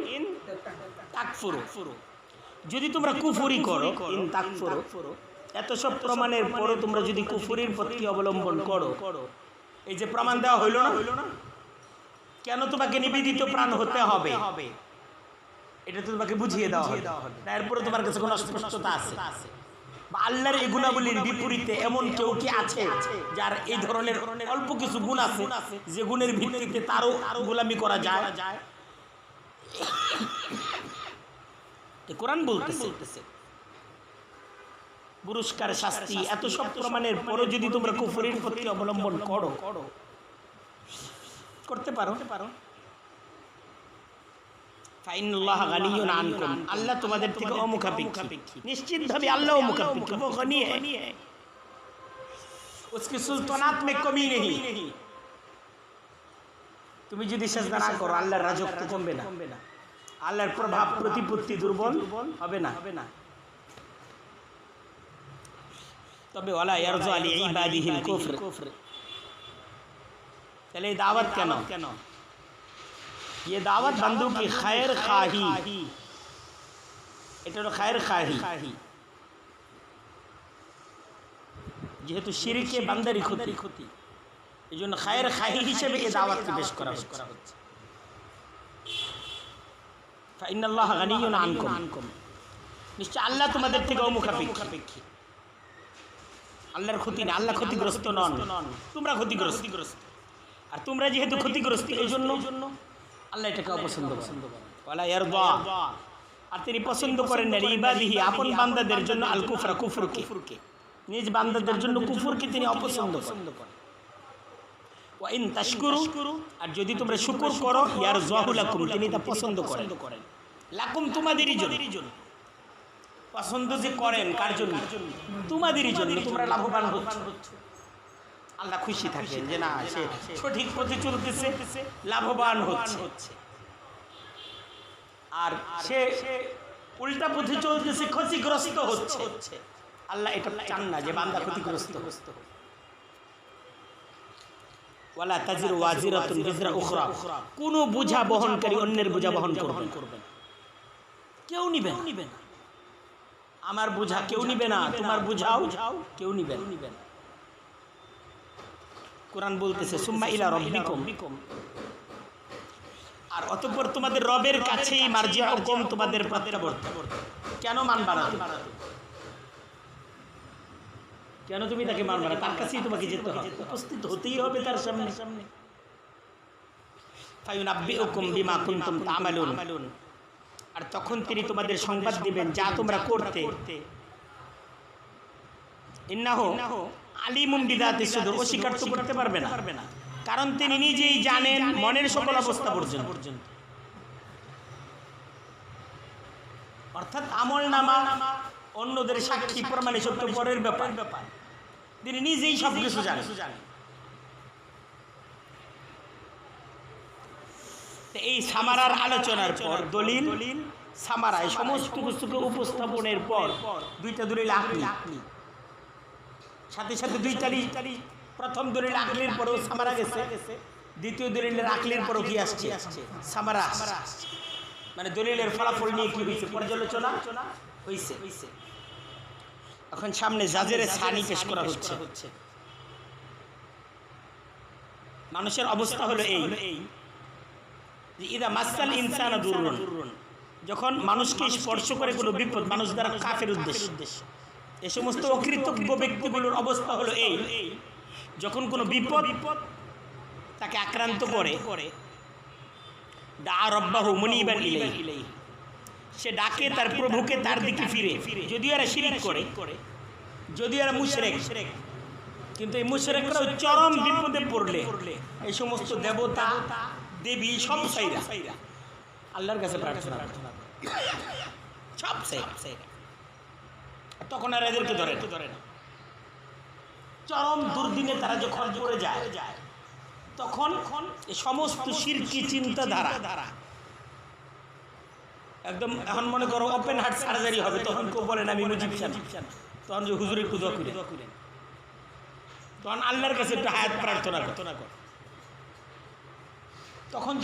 তাকফুরু, যদি তোমরা কুফরি করো, ইন তাকফুরু, এত সব প্রমাণের পরও তোমরা যদি কুফরির পথকে অবলম্বন করো, এই যে প্রমাণ দেওয়া হইল না, কেন তোমাকে নিবেদিত প্রাণ হতে হবে, এটা তো তোমাকে বুঝিয়ে দেওয়া হবে। তারপরে তোমার কাছে কোনো স্পষ্টতা আছে? বা আল্লাহর এই গুণাবলীর বিপরীতে এমন কেউ কি আছে যার এই ধরনের অল্প কিছু গুণ আছে, যে গুণের ভিত্তিতে তারও গোলামি করা যায়? কোরআন বলতেছে পুরস্কার, শাস্তি, এত সব প্রমাণের পরও যদি তোমরা কুফরির পথকে অবলম্বন করতে পারো, ফাইনাল্লাহা গানিয়্যুন আনকুম, আল্লাহ তোমাদের থেকে অমুখাপেক্ষী, নিশ্চিতভাবে আল্লাহ অমুখাপেক্ষী, वो गनी है, उसकी सुल्तानात में कमी नहीं। তুমি যদি সিজদা না করো আল্লাহর রাজত্ব কমবে না, আল্লাহর প্রভাব প্রতিপত্তি দুর্বল হবে না। তবে ওয়ালা ইয়ারজু আলি ইবাদিহিল কুফর, তাহলে এই দাওয়াত কেন? ये दावत बंदों की खैर खाही, এটা হলো খায়ের খাহি, যেহেতু শিরকে বান্দারই ক্ষতি, এই জন্য খায়ের খাহি হিসেবে এই দাওয়াতকে পেশ করা হচ্ছে। ফাইনাল্লাহা গানিয়্যুন আনকুম, নিশ্চয় আল্লাহ তোমাদের থেকে অমুখাপেক্ষী। আল্লাহর ক্ষতি না, আল্লাহ ক্ষতিগ্রস্ত নন, তোমরা ক্ষতিগ্রস্ত। আর তোমরা যেহেতু ক্ষতিগ্রস্ত, এই জন্য আল্লাহ এটাকে অপছন্দ করেন। ওয়ালা ইয়ারদা, আর তিনি পছন্দ করেন না ইবাদিহি, আপন বান্দাদের জন্য আল কুফরা, কুফরকে, নিজ বান্দাদের জন্য কুফরকে তিনি অপছন্দ করেন। ওয়া ইন তাশকুরু, আর যদি তোমরা শুকর করো, ইয়ারযাহু লাকুম, তিনি তা পছন্দ করেন। লাকুম, তোমাদেরই জন্য। পছন্দ যে করেন কার জন্য? তোমাদেরই জন্য, তোমরা লাভবান হচ্ছ। আল্লাহ খুশি থাকেন যে না সে সঠিক পথে চলতেছে, লাভবান হচ্ছে, আর সে উল্টা পথে চলতেছে, ক্ষতিগ্রস্ত হচ্ছে। আল্লাহ এটা চান না যে বান্দা ক্ষতিগ্রস্ত। ওয়ালা তাজিরু ওয়াজিরাতুন বিজরা উখরা, কোন বোঝা বহনকারী অন্যের বোঝা বহন করবেন কেউ নিবে না। আমার বোঝা কেউ নিবে না, তোমার বোঝাও কেউ নিবে না। কোরআন বলতেছে সুম্মা ইলা রাব্বিকুম, আর অতঃপর তোমাদের রবের কাছেই মারজিউকুম, তোমাদের প্রত্যাবর্তন। কেন মানবা না? কেন তুমি তাকে মানবা না? তার কাছেই তোমাকে যেতে হবে, উপস্থিত হতেই হবে তার সামনে। ফায়ুনাব্বিউকুম বিমা কুনতুম তা'মালুন, আর তখন তিনি তোমাদের সংবাদ দিবেন যা তোমরা করতে। ইন্নাহু আলিমুম বিযাতিস সুদূর, অস্বীকার তো করতে পারবে না, কারণ তিনি নিজেই জানেন মনের সকল অবস্থা পর্যন্ত। অর্থাৎ আমলনামা অন্যদের সাক্ষী প্রমাণে সত্য পরের ব্যাপার, তিনি নিজেই সব কিছু জানেন। এই সামারার আলোচনার পর দলিল সামারা, এই সমস্ত কিছুকে উপস্থাপনের পর দুইটা দলিল আকলি, সাথে সাথে দুইটারই প্রথম দলিল আকলির পরেও সামারা গেছে, দ্বিতীয় দলিলের আকলির পরেও কি আসছে? সামারা। মানে দলিলের ফলাফল নিয়ে কি হয়েছে? পর্যালোচনা হয়েছে। এখন সামনে জাজের সানি পেশ করা হচ্ছে। মানুষের অবস্থা হলো এই যে ইদা মাসাল ইনসানা দুররুন, যখন মানুষকে স্পর্শ করে কোনো বিপদ, মানুষ দ্বারা কাফের উদ্দেশ্য, এই সমস্ত অকৃতজ্ঞ ব্যক্তিগুলোর অবস্থা হলো এই, যখন কোনো বিপদ তাকে আক্রান্ত করে, দা রব্বাহু মুনিবান ইলাইহি, সে ডাকে তার প্রভুকে তার দিকে ফিরে। যদিও এরা শিরক করে, যদিও এরা মুশরিক, কিন্তু এই মুশরিকরাও চরম বিপদে পড়লে এই সমস্ত দেবতা দেবী সব সাইরা আল্লাহর কাছে প্রার্থনা করে, সব সাইরা। তখন আর এদেরকে ধরে না। চরম দুর্দিনে তারা যখন পড়ে যায়, তখন এই সমস্ত শিরকি চিন্তাধারা একদম, এখন মনে করো ওপেন হার্ট সার্জারি হবে, তখন কেউ বলেন আমি মুজিব চান, তখন যে হুজুর একটু দোয়া করেন, তখন আল্লাহর কাছে একটু হায়াত প্রার্থনা কর। তখন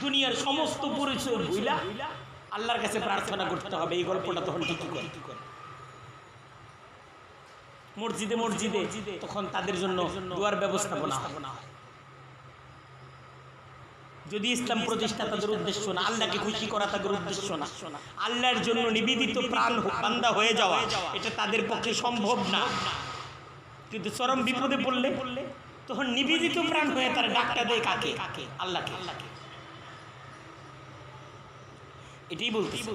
দুনিয়ার সমস্ত পরিচয় ভুইলা আল্লাহর কাছে প্রার্থনা করতে হবে। এই গল্পটা তখন ঠিকই করে। মসজিদে তখন তাদের জন্য দোয়ার ব্যবস্থাপনা হয়। যদি ইসলাম প্রতিষ্ঠা তাদের উদ্দেশ্য না, আল্লাহকে খুশি করা তাদের উদ্দেশ্য না, আল্লাহর জন্য নিবেদিত প্রাণ বান্দা হয়ে যাওয়া এটা তাদের পক্ষে সম্ভব না। কিন্তু চরম বিপদে পড়লে তখন নিবেদিত প্রাণ হয়ে তার ডাকটা দেয় কাকে? আল্লাহকে। এটাই বলতেছে।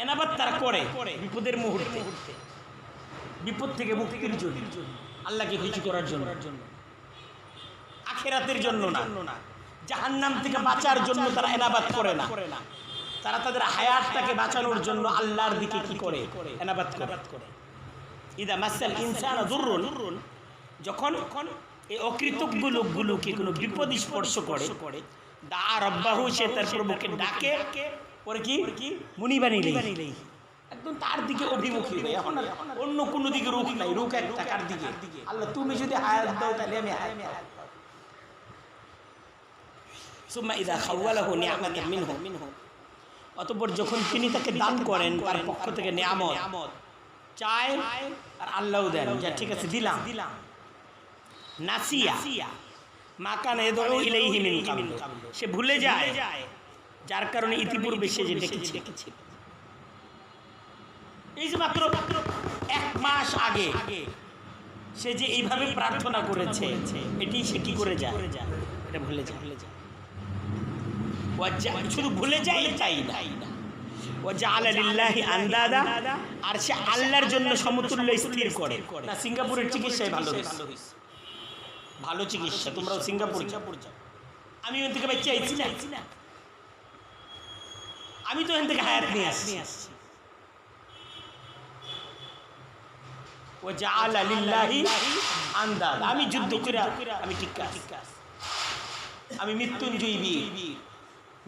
এনাবাদ তারা করে বিপদের মুহূর্তে, বিপদ থেকে মুক্তির জন্য, আল্লাহকে খুশি করার জন্য, আখিরাতের জন্য না, জাহান্নাম থেকে বাঁচার জন্য তারা এনাবাদ করে না। তারা তাদের হায়াতটাকে বাঁচানোর জন্য আল্লাহর দিকে কি করে? এনাবাদ করে। ইদা মাসাল ইনসানা দুররুন, যখন এই অকৃতজ্ঞ লোকগুলোকে কোনো বিপদ স্পর্শ করে, দা রব্বাহু, সে তার প্রভুকে ডাকে, পরে কি মুনিবান ইলাইহি, একদম তার দিকে অভিমুখী হয়ে। এখন অন্য কোনো দিকে রুখ নাই, রুখ একটা কার দিকে? আল্লাহ, তুমি যদি হায়াত দাও তাহলে আমি হায়াত পাবো। সুম্মা ইযা খাওয়ালাহু নি'মাতাম মিনহু, অতঃপর যখন তিনি তাকে দান করেন তার পক্ষ থেকে নিয়ামত চায়, আর আল্লাহও দেন, যা ঠিক আছে দিলাম। নাসিয়া মা কানা ইয়াদউ ইলাইহি মিন কাবল, সে ভুলে যায় যার কারণে ইতিপূর্বে সে যে ডেকেছিল। এই যে মাত্র 1 মাস আগে সে যে এইভাবে প্রার্থনা করেছে, এটি সে কি করে যায়? এটা ভুলে যায়। শুধু ভুলে যায় তাই না, ওয়াজআলা লিল্লাহি আনদাদা, আর সে আল্লাহর জন্য সমতুল্য স্থির করে না। সিঙ্গাপুরের চিকিৎসায় ভালো চিকিৎসা, তোমরাও সিঙ্গাপুর যাও। আমি ওখান থেকে বাচ্চা আইছি না, আমি তো এখান থেকে হায়াত নিয়ে আসছি। ওয়াজআলা লিল্লাহি আনদাদা, আমি যুদ্ধ করে আমি ঠিক আছি, আমি মৃত্যুঞ্জয়ী বীর,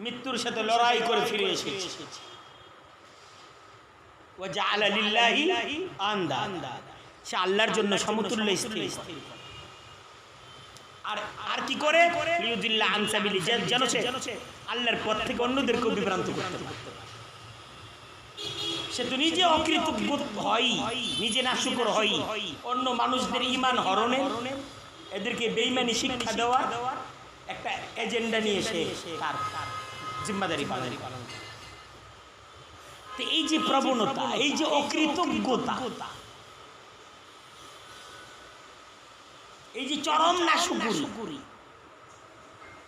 মৃত্যুর সাথে লড়াই করে ফিরে এসেছি। ওয়াজআলা লিল্লাহি আনদাদা, সে আল্লাহর জন্য সমতুল্য স্থির। আর কি করে? লিউদিল্লাহ আন সাবিলি, যেন সে আল্লাহর পথ থেকে অন্যদেরকে বিভ্রান্ত করতে পারে। সে তো নিজে অকৃতজ্ঞ হয়, নিজে নাশুকর হয়, অন্য মানুষদের ঈমান হরণে, এদেরকে বেঈমানি শিক্ষা দেওয়া একটা এজেন্ডা নিয়ে সে তার জিম্মাদারি পালন করে। তো এই যে প্রবণতা, এই যে অকৃতজ্ঞতা, এই যে চরম নাশুকুরি,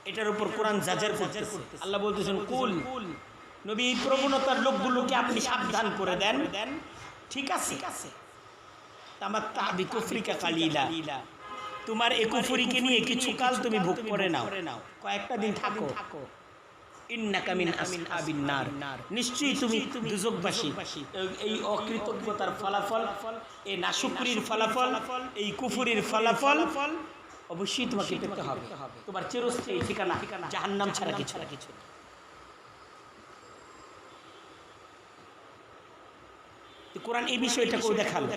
এটার উপর কোরআন জাজের করতেছে। আল্লাহ বলতেছেন, কুল নবী, এই প্রবণতার লোকগুলোকে আপনি সাবধান করে দেন। ঠিক আছে, তামাত্তা বিকুফরিকা কালিলা, তোমার এই কুফরিকে নিয়ে কিছুকাল তুমি ভোগ করে নাও, কয়েকটা দিন থাকো। ইন্নাকা মিন আসহাবিন নার, নিশ্চয়ই তুমি দুজকবাসী। এই অকৃতজ্ঞতার ফলাফল, এই নাশুকরির ফলাফল, এই কুফরির ফলাফল অবশ্যই তোমাকে পেতে হবে। তোমার চিরস্থায়ী ঠিকানা জাহান্নাম ছাড়া কিছু না। কোরআন এই বিষয়টাকেও দেখালো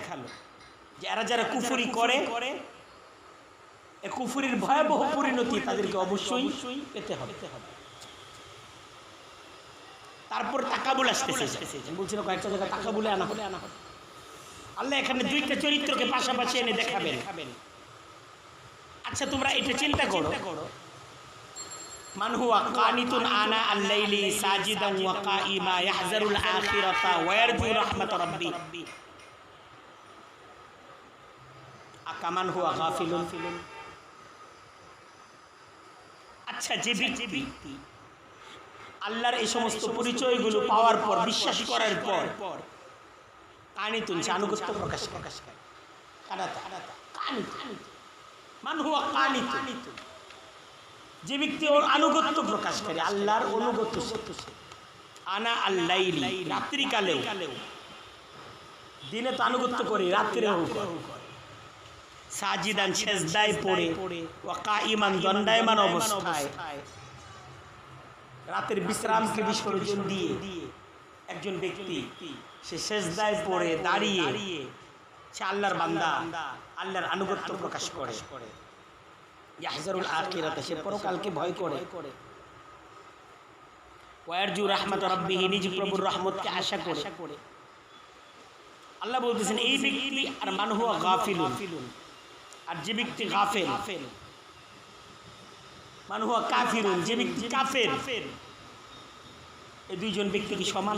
যে এরা যারা কুফরি করে এই কুফরির ভয়াবহ পরিণতি তাদেরকে অবশ্যই পেতে হবে। তারপর তাকাবুল আসতেছে, বলছিল কয়েকটা জায়গায় তাকাবুলে আনা হবে। আল্লাহ এখানে দুইটা চরিত্রকে পাশাপাশি এনে দেখাবেন। আচ্ছা তোমরা এটা চিন্তা করো, মান হুয়া কানিতুন আনা আল-লাইলি সাজিদান ওয়া কাইমা ইয়াহজারুল আখিরাতা ওয়া ইয়ারজু রাহমাত রাব্বি আকামান হুয়া গাফিলুন। আচ্ছা যে ব্যক্তি আল্লাহর এই সমস্ত পরিচয়গুলো পাওয়ার পর, বিশ্বাস করার পর কানিতুন আনুগত্য প্রকাশ করে, মান হুয়া কানিতুন, যে ব্যক্তি ওর আনুগত্য প্রকাশ করে, আল্লাহর অনুগত আনা আল-লাইলি, রাত্রিকালেও, দিনে তো আনুগত্য করে, রাত্রিরেও করে, সাজিদান সেজদায় পড়ে, ওয়া কাইমান দণ্ডায়মান অবস্থায়, রাতের বিশ্রামকে বিসর্জন দিয়ে একজন ব্যক্তি সে সেজদায় পড়ে দাঁড়িয়ে সে আল্লাহর বান্দা, আল্লাহর আনুগত্য প্রকাশ করে, ইয়াহজারুল আখিরাতা, সে পরকালকে ভয় করে, ওয়ারজু রাহমাত রাব্বিহি, নিজ প্রভুর রহমতকে আশা করে। আল্লাহ বলতেছেন এই ব্যক্তি আর মান হুয়া গাফিলুন, আর যে ব্যক্তি গাফেল, মান হুয়া কাফিরুন, যে ব্যক্তি কাফের, এই দুইজন ব্যক্তি কি সমান?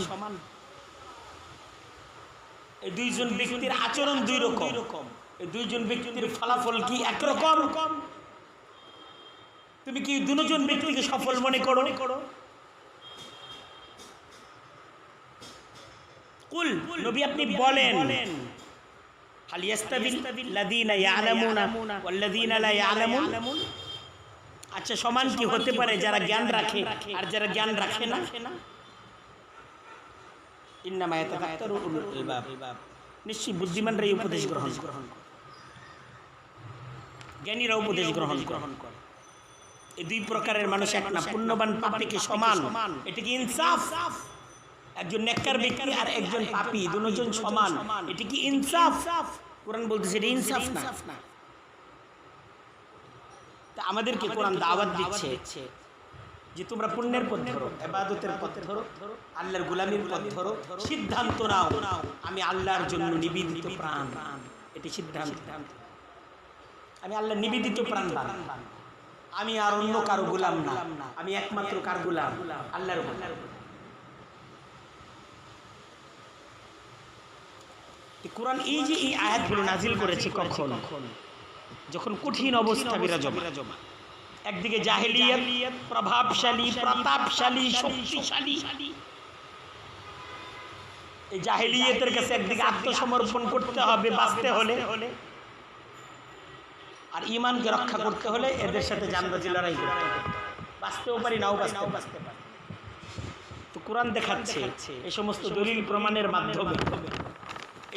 এই দুইজন ব্যক্তির আচরণ দুই রকম, এই দুইজন ব্যক্তির ফলাফল কি একরকম? তুমি কি দুজন ব্যক্তিকে সফল মনে করো? কুল নবী আপনি বলেন, হাল ইয়াস্তাবিল লাযীনা ইয়ালামুনা ওয়াল লাযীনা লা ইয়ালামুন, আচ্ছা সমান কি হতে পারে যারা জ্ঞান রাখে আর যারা জ্ঞান রাখে না? ইন্নামা ইয়াতাযাক্কারু উলুল আলবাব, নিশ্চয়ই বুদ্ধিমানরা এই উপদেশ গ্রহণ করে, জ্ঞানীরা উপদেশ গ্রহণ করে। এই দুই প্রকারের মানুষ এক না, পুণ্যবান পাপীকে সমান। এটা কি ইনসাফ? একজন নেককার ব্যক্তি আর একজন পাপী দুজন সমান, এটা কি ইনসাফ? কোরআন বলতেছে এটা ইনসাফ না। তা আমাদেরকে কোরআন দাওয়াত দিচ্ছে যে তোমরা পুণ্যের পথ ধরো, ইবাদতের পথ ধরো, আল্লাহর গোলামীর পথ ধরো, সিদ্ধান্ত নাও আমি আল্লাহর জন্য নিবেদিত প্রাণ। এটি সিদ্ধান্ত, আমি আল্লাহর নিবেদিত প্রাণ, আমি আর অন্য কারো গোলাম না, আমি একমাত্র কার গোলাম? আল্লাহর গোলাম। কোরআন এই যে এই আয়াতগুলো নাজিল করেছে কখন? যখন কঠিন অবস্থা বিরাজমান, একদিকে জাহেলিয়াত প্রভাবশালী, প্রতাপশালী, শক্তিশালী, এই জাহেলিয়াতের কাছে একদিকে আত্মসমর্পণ করতে হবে বাঁচতে হলে, আর ঈমানকে রক্ষা করতে হলে এদের সাথে জানবাজি লড়াই করতে হবে। বাঁচতেও পারি, নাও বাঁচতে পারি। তো কোরআন দেখাচ্ছে এই সমস্ত দলিল প্রমাণের মাধ্যমে,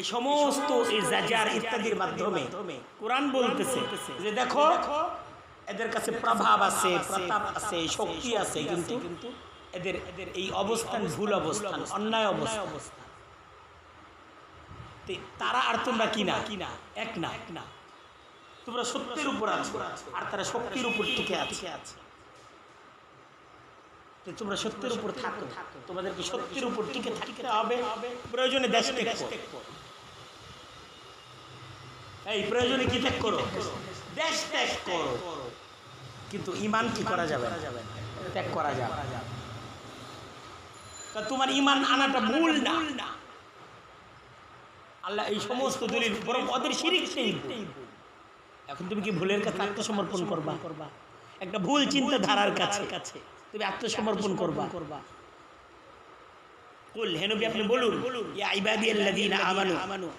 এই সমস্ত এই জাজার ইত্যাদির মাধ্যমে কোরআন বলতেছে যে দেখো এদের কাছে প্রভাব আছে, প্রতাপ আছে, শক্তি আছে, কিন্তু এদের এই অবস্থান ভুল অবস্থান, অন্যায় অবস্থান। তারা আর তোমরা কিনা এক না, তোমরা সত্যের উপর আছো আর তারা শক্তির উপর টিকে আছে। তোমরা সত্যের উপর থাকো, তোমাদেরকে সত্যের উপর টিকে থাকতে হবে। প্রয়োজনে দেশ ত্যাগ করো, এই প্রয়োজনে কি ত্যাগ করো? দেশ ত্যাগ করো, কিন্তু ঈমান কি করা যাবে না, ত্যাগ করা যাবে। তোমার ঈমান আনাটা ভুল না। আল্লাহ এই সমস্ত দলিল বরং ওদের শিরকটাই ভুল। এখন তুমি কি ভুলের কাছে আত্মসমর্পণ করবা? একটা ভুল চিন্তাধারার কাছে তুমি আত্মসমর্পণ করবা? কুল হে নবী আপনি বলুন, ইয়া ইবাদিয়াল্লাযীনা আমানু,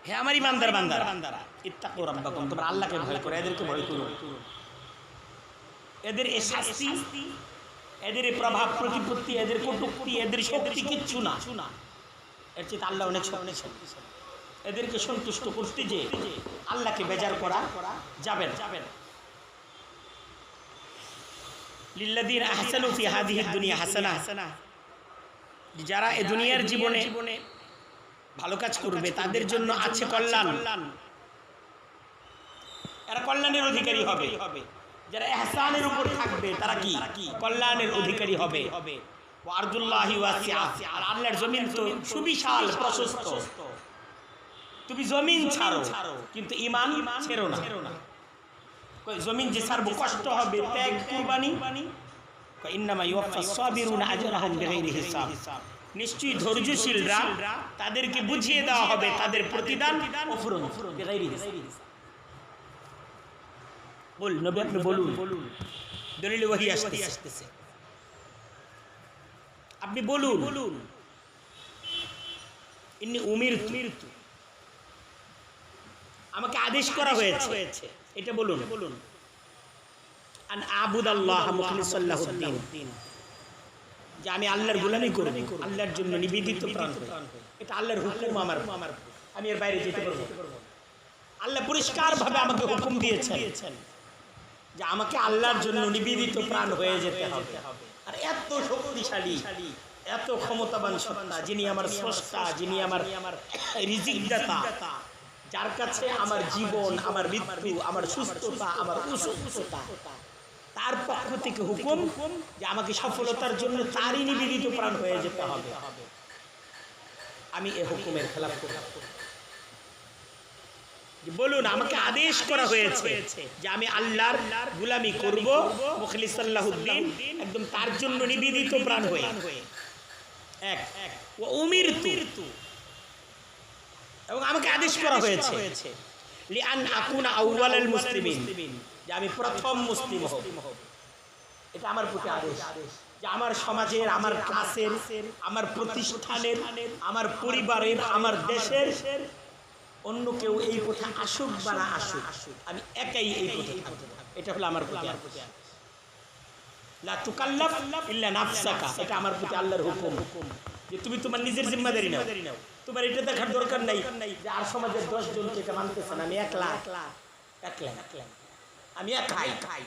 হে আমার ইমানদার বান্দারা, ইত্তাকু রাব্বাকুম, তোমরা আল্লাহকে ভয় করো, এদেরকে ভয় করো। এদের এই শাস্তি, এদের এই প্রভাব প্রতিপত্তি, এদের কটূক্তি, এদের শক্তি কিচ্ছু না। এর চেয়ে আল্লাহ অনেক শক্তিশালী। এদেরকে সন্তুষ্ট করতে যে আল্লাহকে বেজার করা যাবে না। লিল্লাযীনা আহসানু ফি হাযিহিদ দুনিয়া হাসানাহ, যারা এই দুনিয়ার জীবনে ভালো কাজ করবে তাদের জন্য আছে কল্যাণ, এরা কল্যাণের অধিকারী হবে। যারা ইহসানের উপর থাকবে তারা কি কল্যাণের অধিকারী হবে। ওয়ারদুল্লাহি ওয়াসিআ, আর আল্লাহর জমিন তো সুবিশাল প্রশস্ত। তুমি জমিন ছাড়ো কিন্তু ঈমান ছেড়ো না। জমিন যে ছাড়বো কষ্ট হবে, ত্যাগ কুরবানি। ইন্নামা ইউওয়াফাস সাবিরুনা আজরাহুম বিগাইরি হিসাব, নিশ্চয়ই ধৈর্যশীলরা তাদেরকে বুঝিয়ে দেওয়া হবে তাদের প্রতিদান অফুরন্ত বিগাইরি হিসাব। বল নবী আপনি বলুন, দলিল ওহী আসতেছে, আপনি বলুন। ইন্নী উমিরতু, আমাকে আদেশ করা হয়েছে, এটা বলুন। আন আবুদাল্লাহ মুখলিসাল লাহুদ্দিন, যে আমি আল্লাহর গোলামি করব, আল্লাহর জন্য নিবেদিত প্রাণ হয়ে। এটা আল্লাহর হুকুম, আমার আমি এর বাইরে যেতে পারবো। আল্লাহ পরিষ্কারভাবে আমাকে হুকুম দিয়েছেন যে আমাকে আল্লাহর জন্য নিবেদিত প্রাণ হয়ে যেতে হবে। আর এত শক্তিশালী, এত ক্ষমতাবান সত্তা, যিনি আমার স্রষ্টা, যিনি আমার রিজিক দাতা, যার কাছে আমার জীবন, আমার মৃত্যু, আমার সুস্থতা, আমার অসুস্থতা, তার পক্ষ থেকে হুকুম যে আমাকে সফলতার জন্য তারই নিবেদিত প্রাণ হয়ে যেতে হবে। আমি এই হুকুমের খেলাফ করব। বলুন, আমাকে আদেশ করা হয়েছে যে আমি আল্লাহর গোলামি করব মুখলিসাল লাহুদ্দিন, একদম তার জন্য নিবেদিত প্রাণ হয়ে। এক ওয়া উমিরতু, এবং আমাকে আদেশ করা হয়েছে লিআন আকুনা আউওয়ালাল মুসলিমিন, যে আমি প্রথম মুসলিম হব। এটা আমার প্রতি আদেশ যে আমার সমাজের, আমার ক্লাসের, আমার প্রতিষ্ঠানের, আমার পরিবারের, আমার দেশের অন্য কেউ এই পথে আসুক বা না আসুক, আমি একাই এই পথে থাকব। এটা হলো আমার প্রতি আদেশ। লা তুকাল্লাফ ইল্লা নাফসাকা, এটা আমার প্রতি আল্লাহর হুকুম যে তুমি তোমার নিজের জিম্মাদারি নাও। তোমার এটা দেখার দরকার নাই যে আর সমাজের 10 জনকে এটা মানতেছে না, আমি একলা, আমি একাই।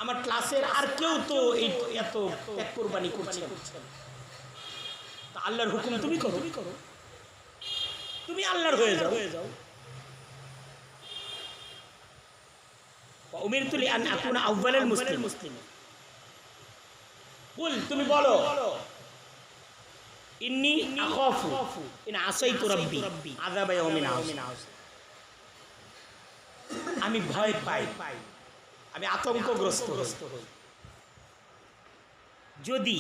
আমার ক্লাসের আর কেউ তো এই এত ত্যাগ কুরবানি করছে না। আল্লাহর হুকুম তুমি করো, তুমি আল্লাহর হয়ে যাও। উমিরতু লিআন আকুনা আউওয়ালাল মুসলিমিন, বল তুমি বলো ইন্নী আখাফু ইন আসাইতু রাব্বি আযাবা ইয়াউমিন আযীম, আমি ভয় পাই, আমি আতঙ্কগ্রস্ত হই যদি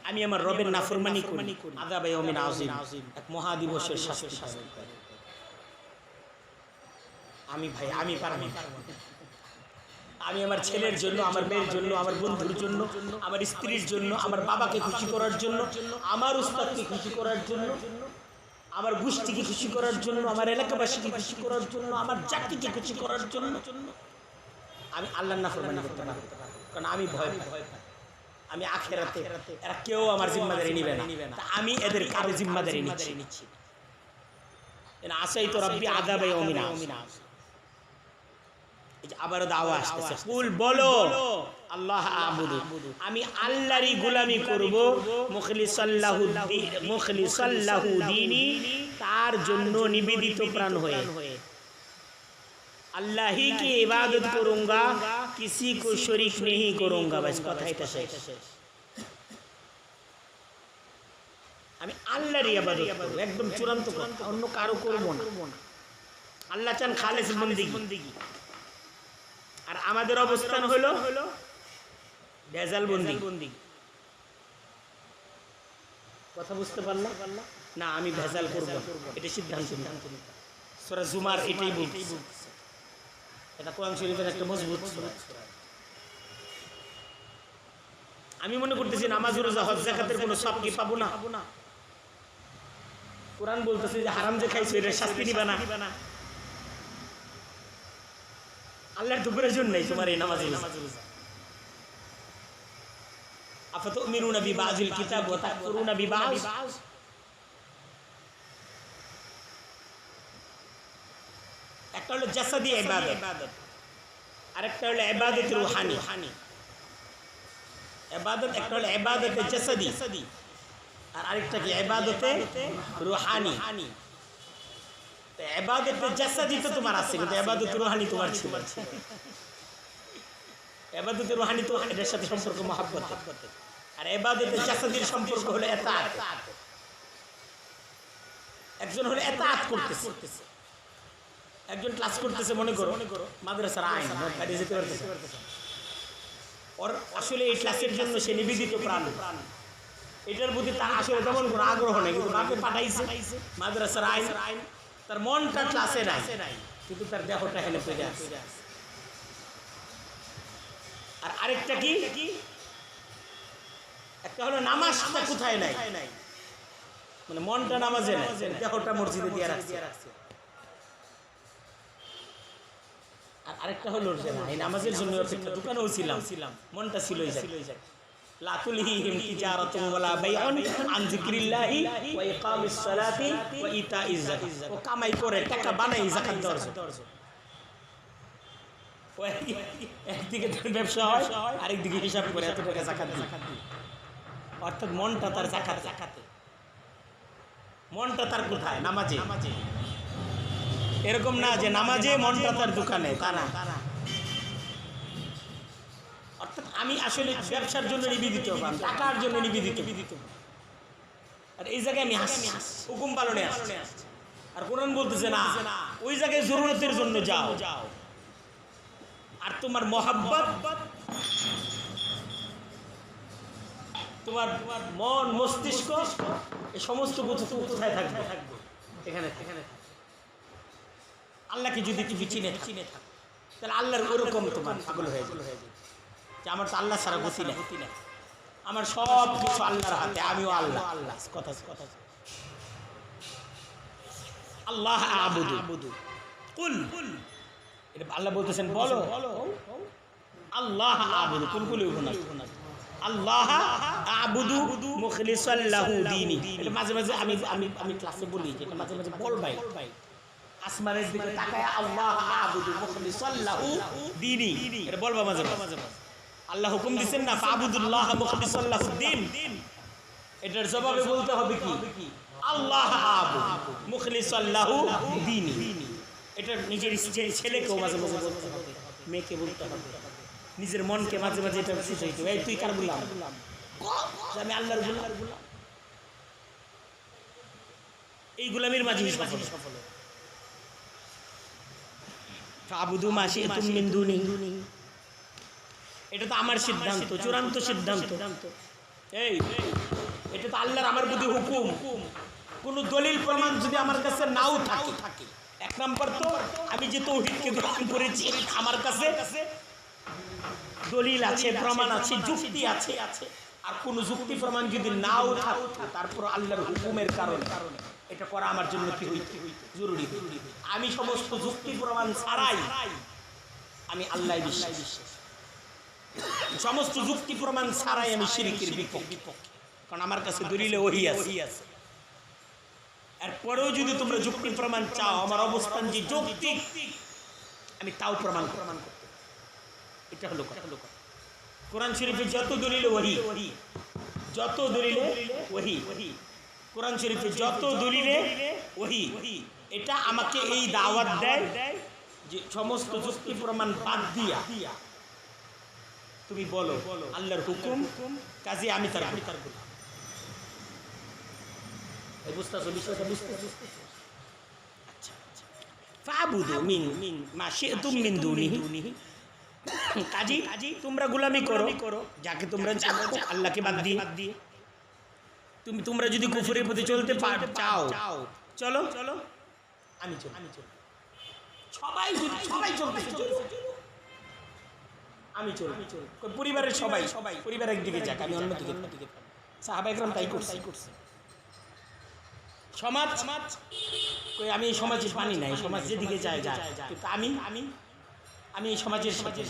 আমি আমার রবের নাফরমানি করি। আযাবা ইয়াউমিন আযীম, এক মহাদিবসের শাস্তি পাই। আমি পারব না। আমি আমার ছেলের জন্য, আমার মেয়ের জন্য, আমার বন্ধুর জন্য, আমার স্ত্রীর জন্য, আমার বাবাকে খুশি করার জন্য, আমার উস্তাদকে খুশি করার জন্য, আমার গোষ্ঠীকে খুশি করার জন্য, আমার এলাকাবাসীকে খুশি করার জন্য, আমার জাতিকে খুশি করার জন্য আমি আল্লাহর নাফরমানি করতে পারব না। কারণ আমি ভয় পাই, আমি আখিরাতে এরা কেউ আমার জিম্মাদারি নিবে না, আমি এদের কারো জিম্মাদারি নিচ্ছি। আসাইতু রাব্বি আযাবা ইয়াউমিন আযীম। আবারও দাওয়া আসতেছে, কুল বলো আল্লাহ আবুদু, আমি আল্লাহরই গোলামি করব, মুখলিসাল লাহু দীনি, তার জন্য নিবেদিত প্রাণ হয়ে। अल्लाह ही की इबादत करूँगा, किसी को शरीक नहीं करूँगा। बस कथा এটা শেষ। আমি আল্লাহরই ইবাদত করব, একদম চূড়ান্ত কথা, অন্য কারো করব না। আল্লাহ চান খালেস বন্দেগী, আর আমাদের অবস্থান হলো ভেজাল বন্দেগী। কথা বুঝতে পারলা না? আমি ভেজাল করব, এটা সিদ্ধান্ত নিই। সূরা জুমার এটাই বলছে, এটা কোরআন শরীফের একটা মজবুত সূরা। আমি মনে করতেছি নামাজ, রোজা, হজ, যাকাতের কোনো সব কি পাবো না? কোরআন বলতেছে যে হারাম যে খাইছো এর শাস্তি নিবা না। আল্লাহর তো প্রয়োজন নেই তোমার এই নামাজ রোজা। আফাতুমিনুনা বিবাযিল কিতাব ওয়া তাকফুরুনা বিবায। একটা হলো জাসাদি ইবাদত, আরেকটা হলো ইবাদত রূহানি। ইবাদত একটা হলো ইবাদত জাসাদি, আর আরেকটা কি ইবাদতে রুহানি। তো ইবাদতে জাসাদি তো তোমার আছে, কিন্তু ইবাদতে রুহানি তোমার ছিল। ইবাদতে রুহানি তো এটার সাথে সম্পর্ক মহব্বত, আর ইবাদতে জাসাদির সম্পর্ক হলো ইতাআত। একজন হলো ইতাআত করতেছে, একজন ক্লাস করতেছে, মনে করো মাদ্রাসার আইন বাইরে যেতে পারতেছে, ওর আসলে এই ক্লাসের জন্য সে নিবেদিত প্রাণ, এটার প্রতি তার আসলে তেমন কোনো আগ্রহ নেই, কিন্তু বাপে পাঠাইছে মাদ্রাসার আইন, তার মনটা ক্লাসে নাই, কিন্তু তার দেহটা এখানে পড়ে আছে। আর আরেকটা কি, একটা হলো নামাজটা কোথায় নাই, মানে মনটা নামাজে নাই, দেহটা মসজিদে দিয়ে রাখছে। আর আরেকটা হলো যে না, এই নামাজের জন্য দোকানেও ছিলাম, মনটা ছিল লা তুলহিহিম তিজারাতুন ওয়ালা বাইউন আন যিকরিল্লাহি ওয়া ইকামিস সালাতি ওয়া ইতাইজ যাকাত। ও কামাই করে টাকা বানাই যাকাত দেওয়ার জন্য। একদিকে তার ব্যবসা হয়, আরেকদিকে হিসাব করে এত টাকা যাকাত দিই। অর্থাৎ মনটা তার যাকাতে, মনটা তার কোথায়? নামাজে। এরকম না যে নামাজে মনটা তার দোকানে, তা না। অর্থাৎ আমি আসলে ব্যবসার জন্য নিবেদিত, টাকার জন্য নিবেদিত, আর এই জায়গায় আমি আসছি হুকুম পালনে আসছি। আর কোরআন বলতেছে না, ওই জায়গায় জরুরতের জন্য যাও। আর তোমার মহাব্বত, তোমার মন মস্তিষ্ক, এই সমস্ত কিছু কোথায় থাকবে? এখানে। আল্লাহকে যদি তুমি চিনে থাকো, তাহলে আল্লাহর ওরকম তোমার পাগল হয়ে যাবে যে আমার তো আল্লাহ ছাড়া গতি নাই, আমার সব কিছু আল্লাহর হাতে, আমিও আল্লাহ। কথা আল্লাহ আবুদু কুল, এটা আল্লাহ বলতেছেন বলো আল্লাহ আবুদু, কুল আল্লাহ আবুদু মুখলিসাল লাহু দীনি। এটা মাঝে মাঝে আমি ক্লাসে বলি, যেটা মাঝে মাঝে বলবাই, আসমানের দিকে তাকায় আল্লাহ আবুদু মুখলিসাল লাহু দীনি, এটা বলবা মাঝে মাঝে। আল্লাহ হুকুম দিবেন না ফাবুদুল্লাহ মুখলিসাল লাহু দীন, এটার জবাবে বলতে হবে কি আল্লাহ আবুদু মুখলিসাল লাহু দীনি। এটা নিজের ছেলেকেও মাঝে মাঝে বলতে হবে, মেয়েকে বলতে হবে, নিজের মনকে মাঝে মাঝে এটা শিখাইতে হবে, এই তুই কার গোলাম? আমি আল্লাহর গোলাম। এই গোলামির মাঝে সফল। ফাবুদু মা শি'তুম মিন দুনি, এটা তো আমার সিদ্ধান্ত, চূড়ান্ত সিদ্ধান্ত। এই এটা তো আল্লাহর আমার প্রতি হুকুম। কোন দলিল প্রমাণ যদি আমার কাছে নাও থাকে, এক নাম্বার তো আমি যে তাওহীদকে গ্রহণ করেছি, আমার কাছে দলিল আছে, প্রমাণ আছে, যুক্তি আছে। আর কোন যুক্তি প্রমাণ যদি নাও থাকে, তারপর আল্লাহর হুকুমের কারণে এটা করা আমার জন্য কি হইতে জরুরি। আমি সমস্ত যুক্তি প্রমাণ ছাড়াই আমি আল্লাহ বিশ্বাস, সমস্ত যুক্তি প্রমাণ ছাড়াই আমি শিরকের বিপক্ষে, কারণ আমার কাছে দলিলে ওহী আছে। এরপরেও যদি তোমরা যুক্তি প্রমাণ চাও, আমার অবস্থান যে যৌক্তিক, আমি তাও প্রমাণ করতে। এটা হলো কথা। কোরআন শরীফে যত দলিলে ওহী, যত দলিলে ওহী, কোরআন শরীফে যত দলিলে ওহী, এটা আমাকে এই দাওয়াত দেয় যে সমস্ত যুক্তি প্রমাণ বাদ দিয়া তুমি বলো আল্লাহর হুকুম, কাজে আমি তার গোলাম। এই বুঝতেছো বিষয়টা? বুঝতেছো? আচ্ছা, ফাবুদু মিন মা শি'তুম মিন দুনিহি, কাজী তোমরা গোলামি করো যাকে তোমরা চাও, আল্লাহকে বাদ দিয়ে। তোমরা যদি কুফরের প্রতি চলতে চাও, চলো আমি চলি। সবাই চলতে, আমি চলি। পরিবারের সবাই পরিবার একদিকে যাক, আমি অন্যদিকে। সাহাবা ইকরাম তাই করছে। সমাজ আমি এই সমাজে মানি নাই, সমাজ যেদিকে যায়, কিন্তু আমি এই সমাজের সাথে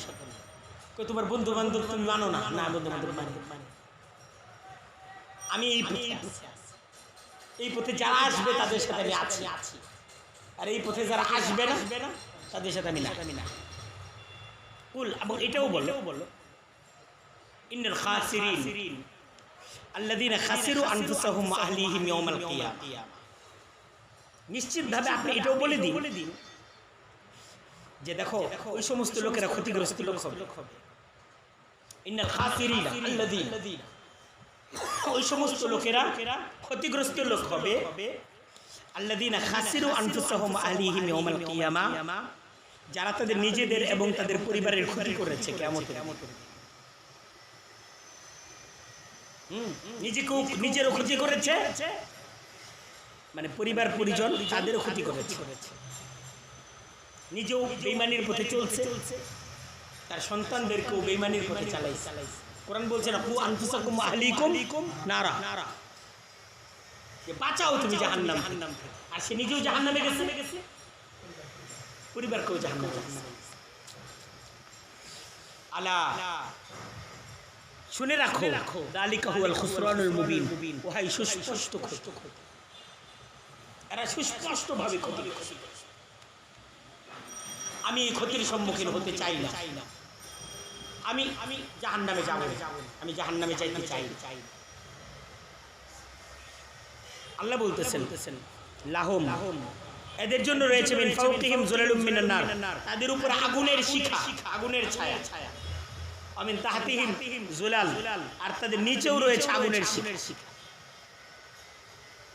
তোমার বন্ধু বান্ধব তুমি মানো না, বন্ধু বান্ধব মানি। আমি এই পথে যারা আসবে তাদের সাথে আমি আছি, আর এই পথে যারা আসবে না তাদের সাথে আমি না। কুল, এবং এটাও বলো ইন্নাল খাসিরিন আল্লাযীনা খাসিরু আনফুসাহুম ওয়া আহলিহিম ইয়াওমাল কিয়ামা। নিশ্চিতভাবে আপনি এটাও বলে দিন যে দেখো ওই সমস্ত লোকেরা ক্ষতিগ্রস্ত লোক হবে। ইন্নাল খাসিরিনা আল্লাযীনা, ওই সমস্ত লোকেরা ক্ষতিগ্রস্ত লোক হবে। আল্লাযীনা খাসিরু আনফুসাহুম ওয়া আহলিহিম ইয়াওমাল কিয়ামা, যারা তাদের নিজেদের এবং তাদের পরিবারের ক্ষতি করেছে কিয়ামতের দিন। নিজেরও ক্ষতি করেছে, মানে পরিবার পরিজন তাদেরও ক্ষতি করেছে, নিজেও বেঈমানির পথে চলছে, তার সন্তানদেরকেও বেঈমানির পথে চালাইছে। কোরআন বলছে না, কু আনফুসাকুম ওয়া আহলিকুম নারা, যে বাঁচাও তুমি জাহান্নাম থেকে। আর সে নিজেও জাহান্নামে গেছে, পরিবারকেও জাহান্নামে গেছে। আলা শুনে রাখো, যালিকা হুয়াল খুসরানুল মুবিন, ওহাই সুস্পষ্ট ক্ষতি। এরা সুস্পষ্টভাবে ক্ষতি করছে। আমি এই ক্ষতির সম্মুখীন হতে চাই না। আমি জাহান্নামে যাব, আমি জাহান্নামে যাইতে চাই। আল্লাহ বলতেছেন লাহুম, এদের জন্য রয়েছে মিন ফাওকিহিম যুলালুম মিনান নার, তাদের উপর আগুনের শিখা, আগুনের ছায়া। আমিন তাহতিহিম যুলাল, আর তাদের নিচেও রয়েছে আগুনের শিখা।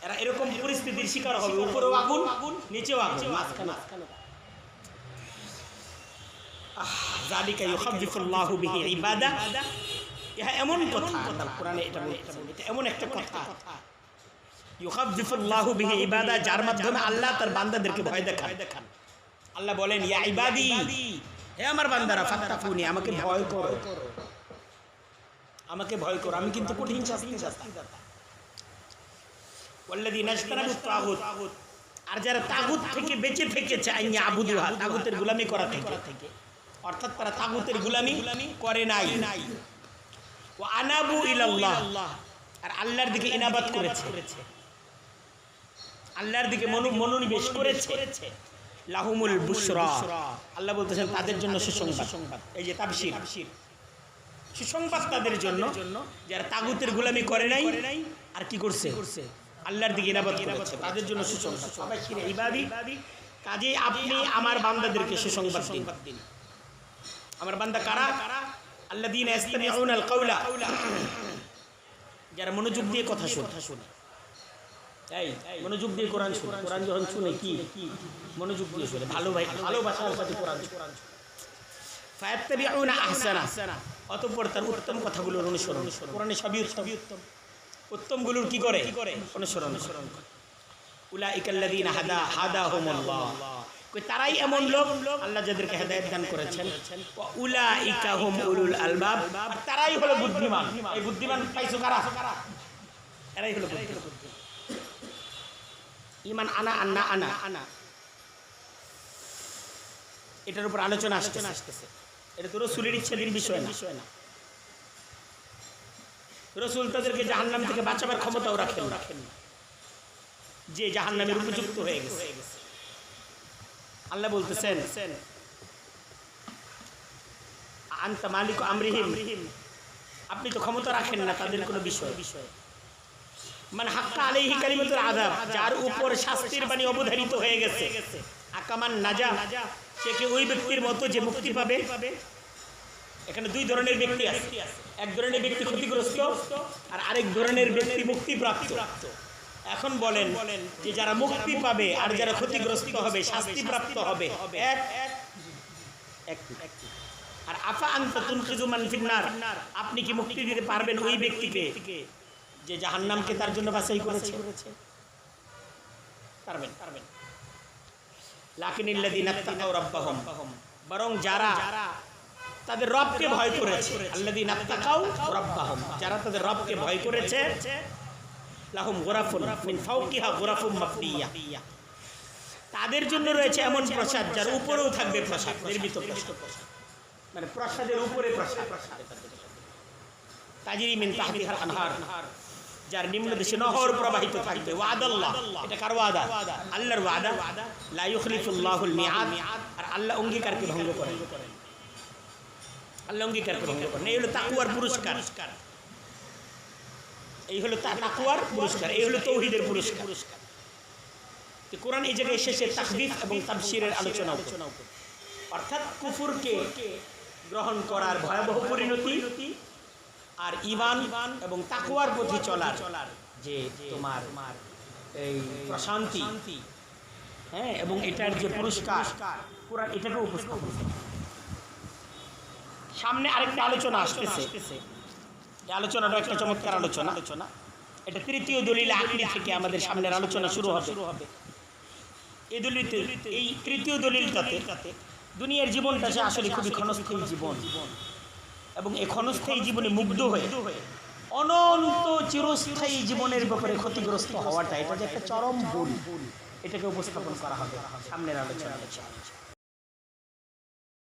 এরা এরকম পরিস্থিতির শিকার হবে, উপরেও আগুন, নিচেও আগুন, মাঝখানে। যালিকা ইউখাফিফুল্লাহু বিহি ইবাদা, ইহা এমন কথা, কোরআনে এটা বলছে, এটা এমন একটা কথা, ইউখাফিফুল্লাহু বিহি ইবাদা, যার মাধ্যমে আল্লাহ তার বান্দাদেরকে ভয় দেখান। আল্লাহ বলেন, ইয়া ইবাদি, হে আমার বান্দারা, ফাত্তাকুনি, আমাকে ভয় করো, আমাকে ভয় করো, আমি কিন্তু কঠিন শাস্তিদাতা। ওয়াল্লাযীনা ইজতানাবুত তাগুত, আর যারা তাগুত থেকে বেঁচে থেকেছে, আইয়া আবুদুহা, তাগুতের গোলামি করা থেকে, অর্থাৎ তারা তাগুতের গোলামি করে নাই। ওয়া আনাবু ইলাল্লাহ, আর আল্লাহর দিকে ইনাবাত করেছে, আল্লাহর দিকে মনোনিবেশ করেছে। লাহুমুল বুশরা, আল্লাহ বলতেছেন তাদের জন্য সুসংবাদ। এই যে তাবশীর, সুসংবাদ তাদের জন্য যারা তাগুতের গোলামি করে নাই আর কি করছে, আল্লাহর দিকে ইনাবাত করেছে, তাদের জন্য সুসংবাদ। বাশির ইবাদি, কাজেই আপনি আমার বান্দাদেরকে সুসংবাদ দিন। আমার বান্দা কারা? আল্লাযীনা ইসতামিউনাল কাওলা, যারা মনোযোগ দিয়ে কথা শুনে। এই মনোযোগ দিয়ে কোরআন শুনে, কোরআন যখন শুনে কি মনোযোগ দিয়ে শুনে, ভালোবাসার সাথে কোরআন শুনে। ফায়াত্তাবিউনা আহসানা, অতঃপর তার উত্তম কথাগুলোর অনুসরণ। কোরআনে সবই উত্তম, উত্তমগুলোর কি করে অনুসরণ করে। উলাইকাল্লাযীনা হাদাহুমুল্লাহ, তারাই এমন লোক আল্লাহ যাদেরকে হেদায়েত দান করেছেন। ওয়া উলাইকা হুম উলুল আলবাব, তারাই হলো বুদ্ধিমান। এই বুদ্ধিমান পাইছো কারা? এরাই হলো বুদ্ধিমান। ঈমান আনা, এটার উপর আলোচনা আসতেছে। এটা তো রাসূলের ইচ্ছাধীন বিষয় না। রাসূল তাদেরকে জাহান্নাম থেকে বাঁচাবার ক্ষমতাও রাখেন না, যে জাহান্নামের উপযুক্ত হয়ে গেছে। আল্লাহ বলতেছেন, আনতা মালিকু আমরিহিম, আপনি তো ক্ষমতা রাখেন না তাদের কোনো বিষয়। মান হাক্কা আলাইহি কালিমাতুল আযাব, যার উপর শাস্তির বাণী অবধারিত হয়ে গেছে। আকামান নাজা, সে কি ওই ব্যক্তির মতো যে মুক্তি পাবে? এখানে দুই ধরনের ব্যক্তি আছে, এক ধরনের ব্যক্তি ক্ষতিগ্রস্ত আর আরেক ধরনের ব্যক্তি মুক্তিপ্রাপ্ত। এখন বলেন যে যারা মুক্তি পাবে আর যারা ক্ষতিগ্রস্ত হবে, শাস্তিপ্রাপ্ত হবে, এক। আর আফা আনতা তুনকিযু মান ফিন্নার, আপনি কি মুক্তি দিতে পারবেন ওই ব্যক্তিকে যে জাহান্নামকে তার জন্য বাছাই করেছে? পারবেন। লাকিনিল্লাযীনা তাকাউ রাব্বাহুম, বরং যারা তাদের রবকে ভয় করেছে, আল্লাযীনা তাকাউ রাব্বাহুম, যারা তাদের রবকে ভয় করেছে, লাহুম গুরাফুন মিন ফাওকিহা গুরাফুম মাবনিয়া, তাদের জন্য রয়েছে এমন প্রাসাদ যার উপরেও থাকবে প্রাসাদ, নির্মিত প্রাসাদ, মানে প্রাসাদের উপরে প্রাসাদ। তাজরি মিন তাহতিহাল আনহার, যার নিম্ন দেশে নহর প্রবাহিত থাকবে। ওয়াদাল্লাহ, এটা কার ওয়াদা? আল্লাহর ওয়াদা। লা ইউখলিফুল্লাহুল মিআদ, আর আল্লাহ অঙ্গীকারকে ভঙ্গ করেন। আল্লাহ অঙ্গীকারকে ভঙ্গ করেন, এই হলো তাকওয়ার পুরস্কার। এই হলো তাকওয়ার পুরস্কার, এই হলো তৌহিদের পুরস্কার। তো কোরআন এই জায়গায় শেষে তাখফিফ এবং তাফসীরের আলোচনা, অর্থাৎ কুফরকে গ্রহণ করার ভয়াবহ পরিণতি আর ঈমান এবং তাকওয়ার পথে চলার যে তোমার এই প্রশান্তি, হ্যাঁ, এবং এটার যে পুরস্কার, কোরআন এটাকে উপস্থাপন করে। সামনে আরেকটা আলোচনা আসতেছে, এই আলোচনাটা একটা চমৎকার আলোচনা। এটা তৃতীয় দলিল আকলি থেকে আমাদের সামনের আলোচনা শুরু হবে। এই দলিলতে, এই তৃতীয় দলিলটাতে দুনিয়ার জীবনটা যে আসলে খুবই ক্ষণস্থায়ী জীবন, এবং এই ক্ষণস্থায়ী জীবনে মুগ্ধ হয়ে অনন্ত চিরস্থায়ী জীবনের ব্যাপারে ক্ষতিগ্রস্ত হওয়াটা, এটা যে একটা চরম ভুল, এটাকে উপস্থাপন করা হবে সামনের আলোচনা।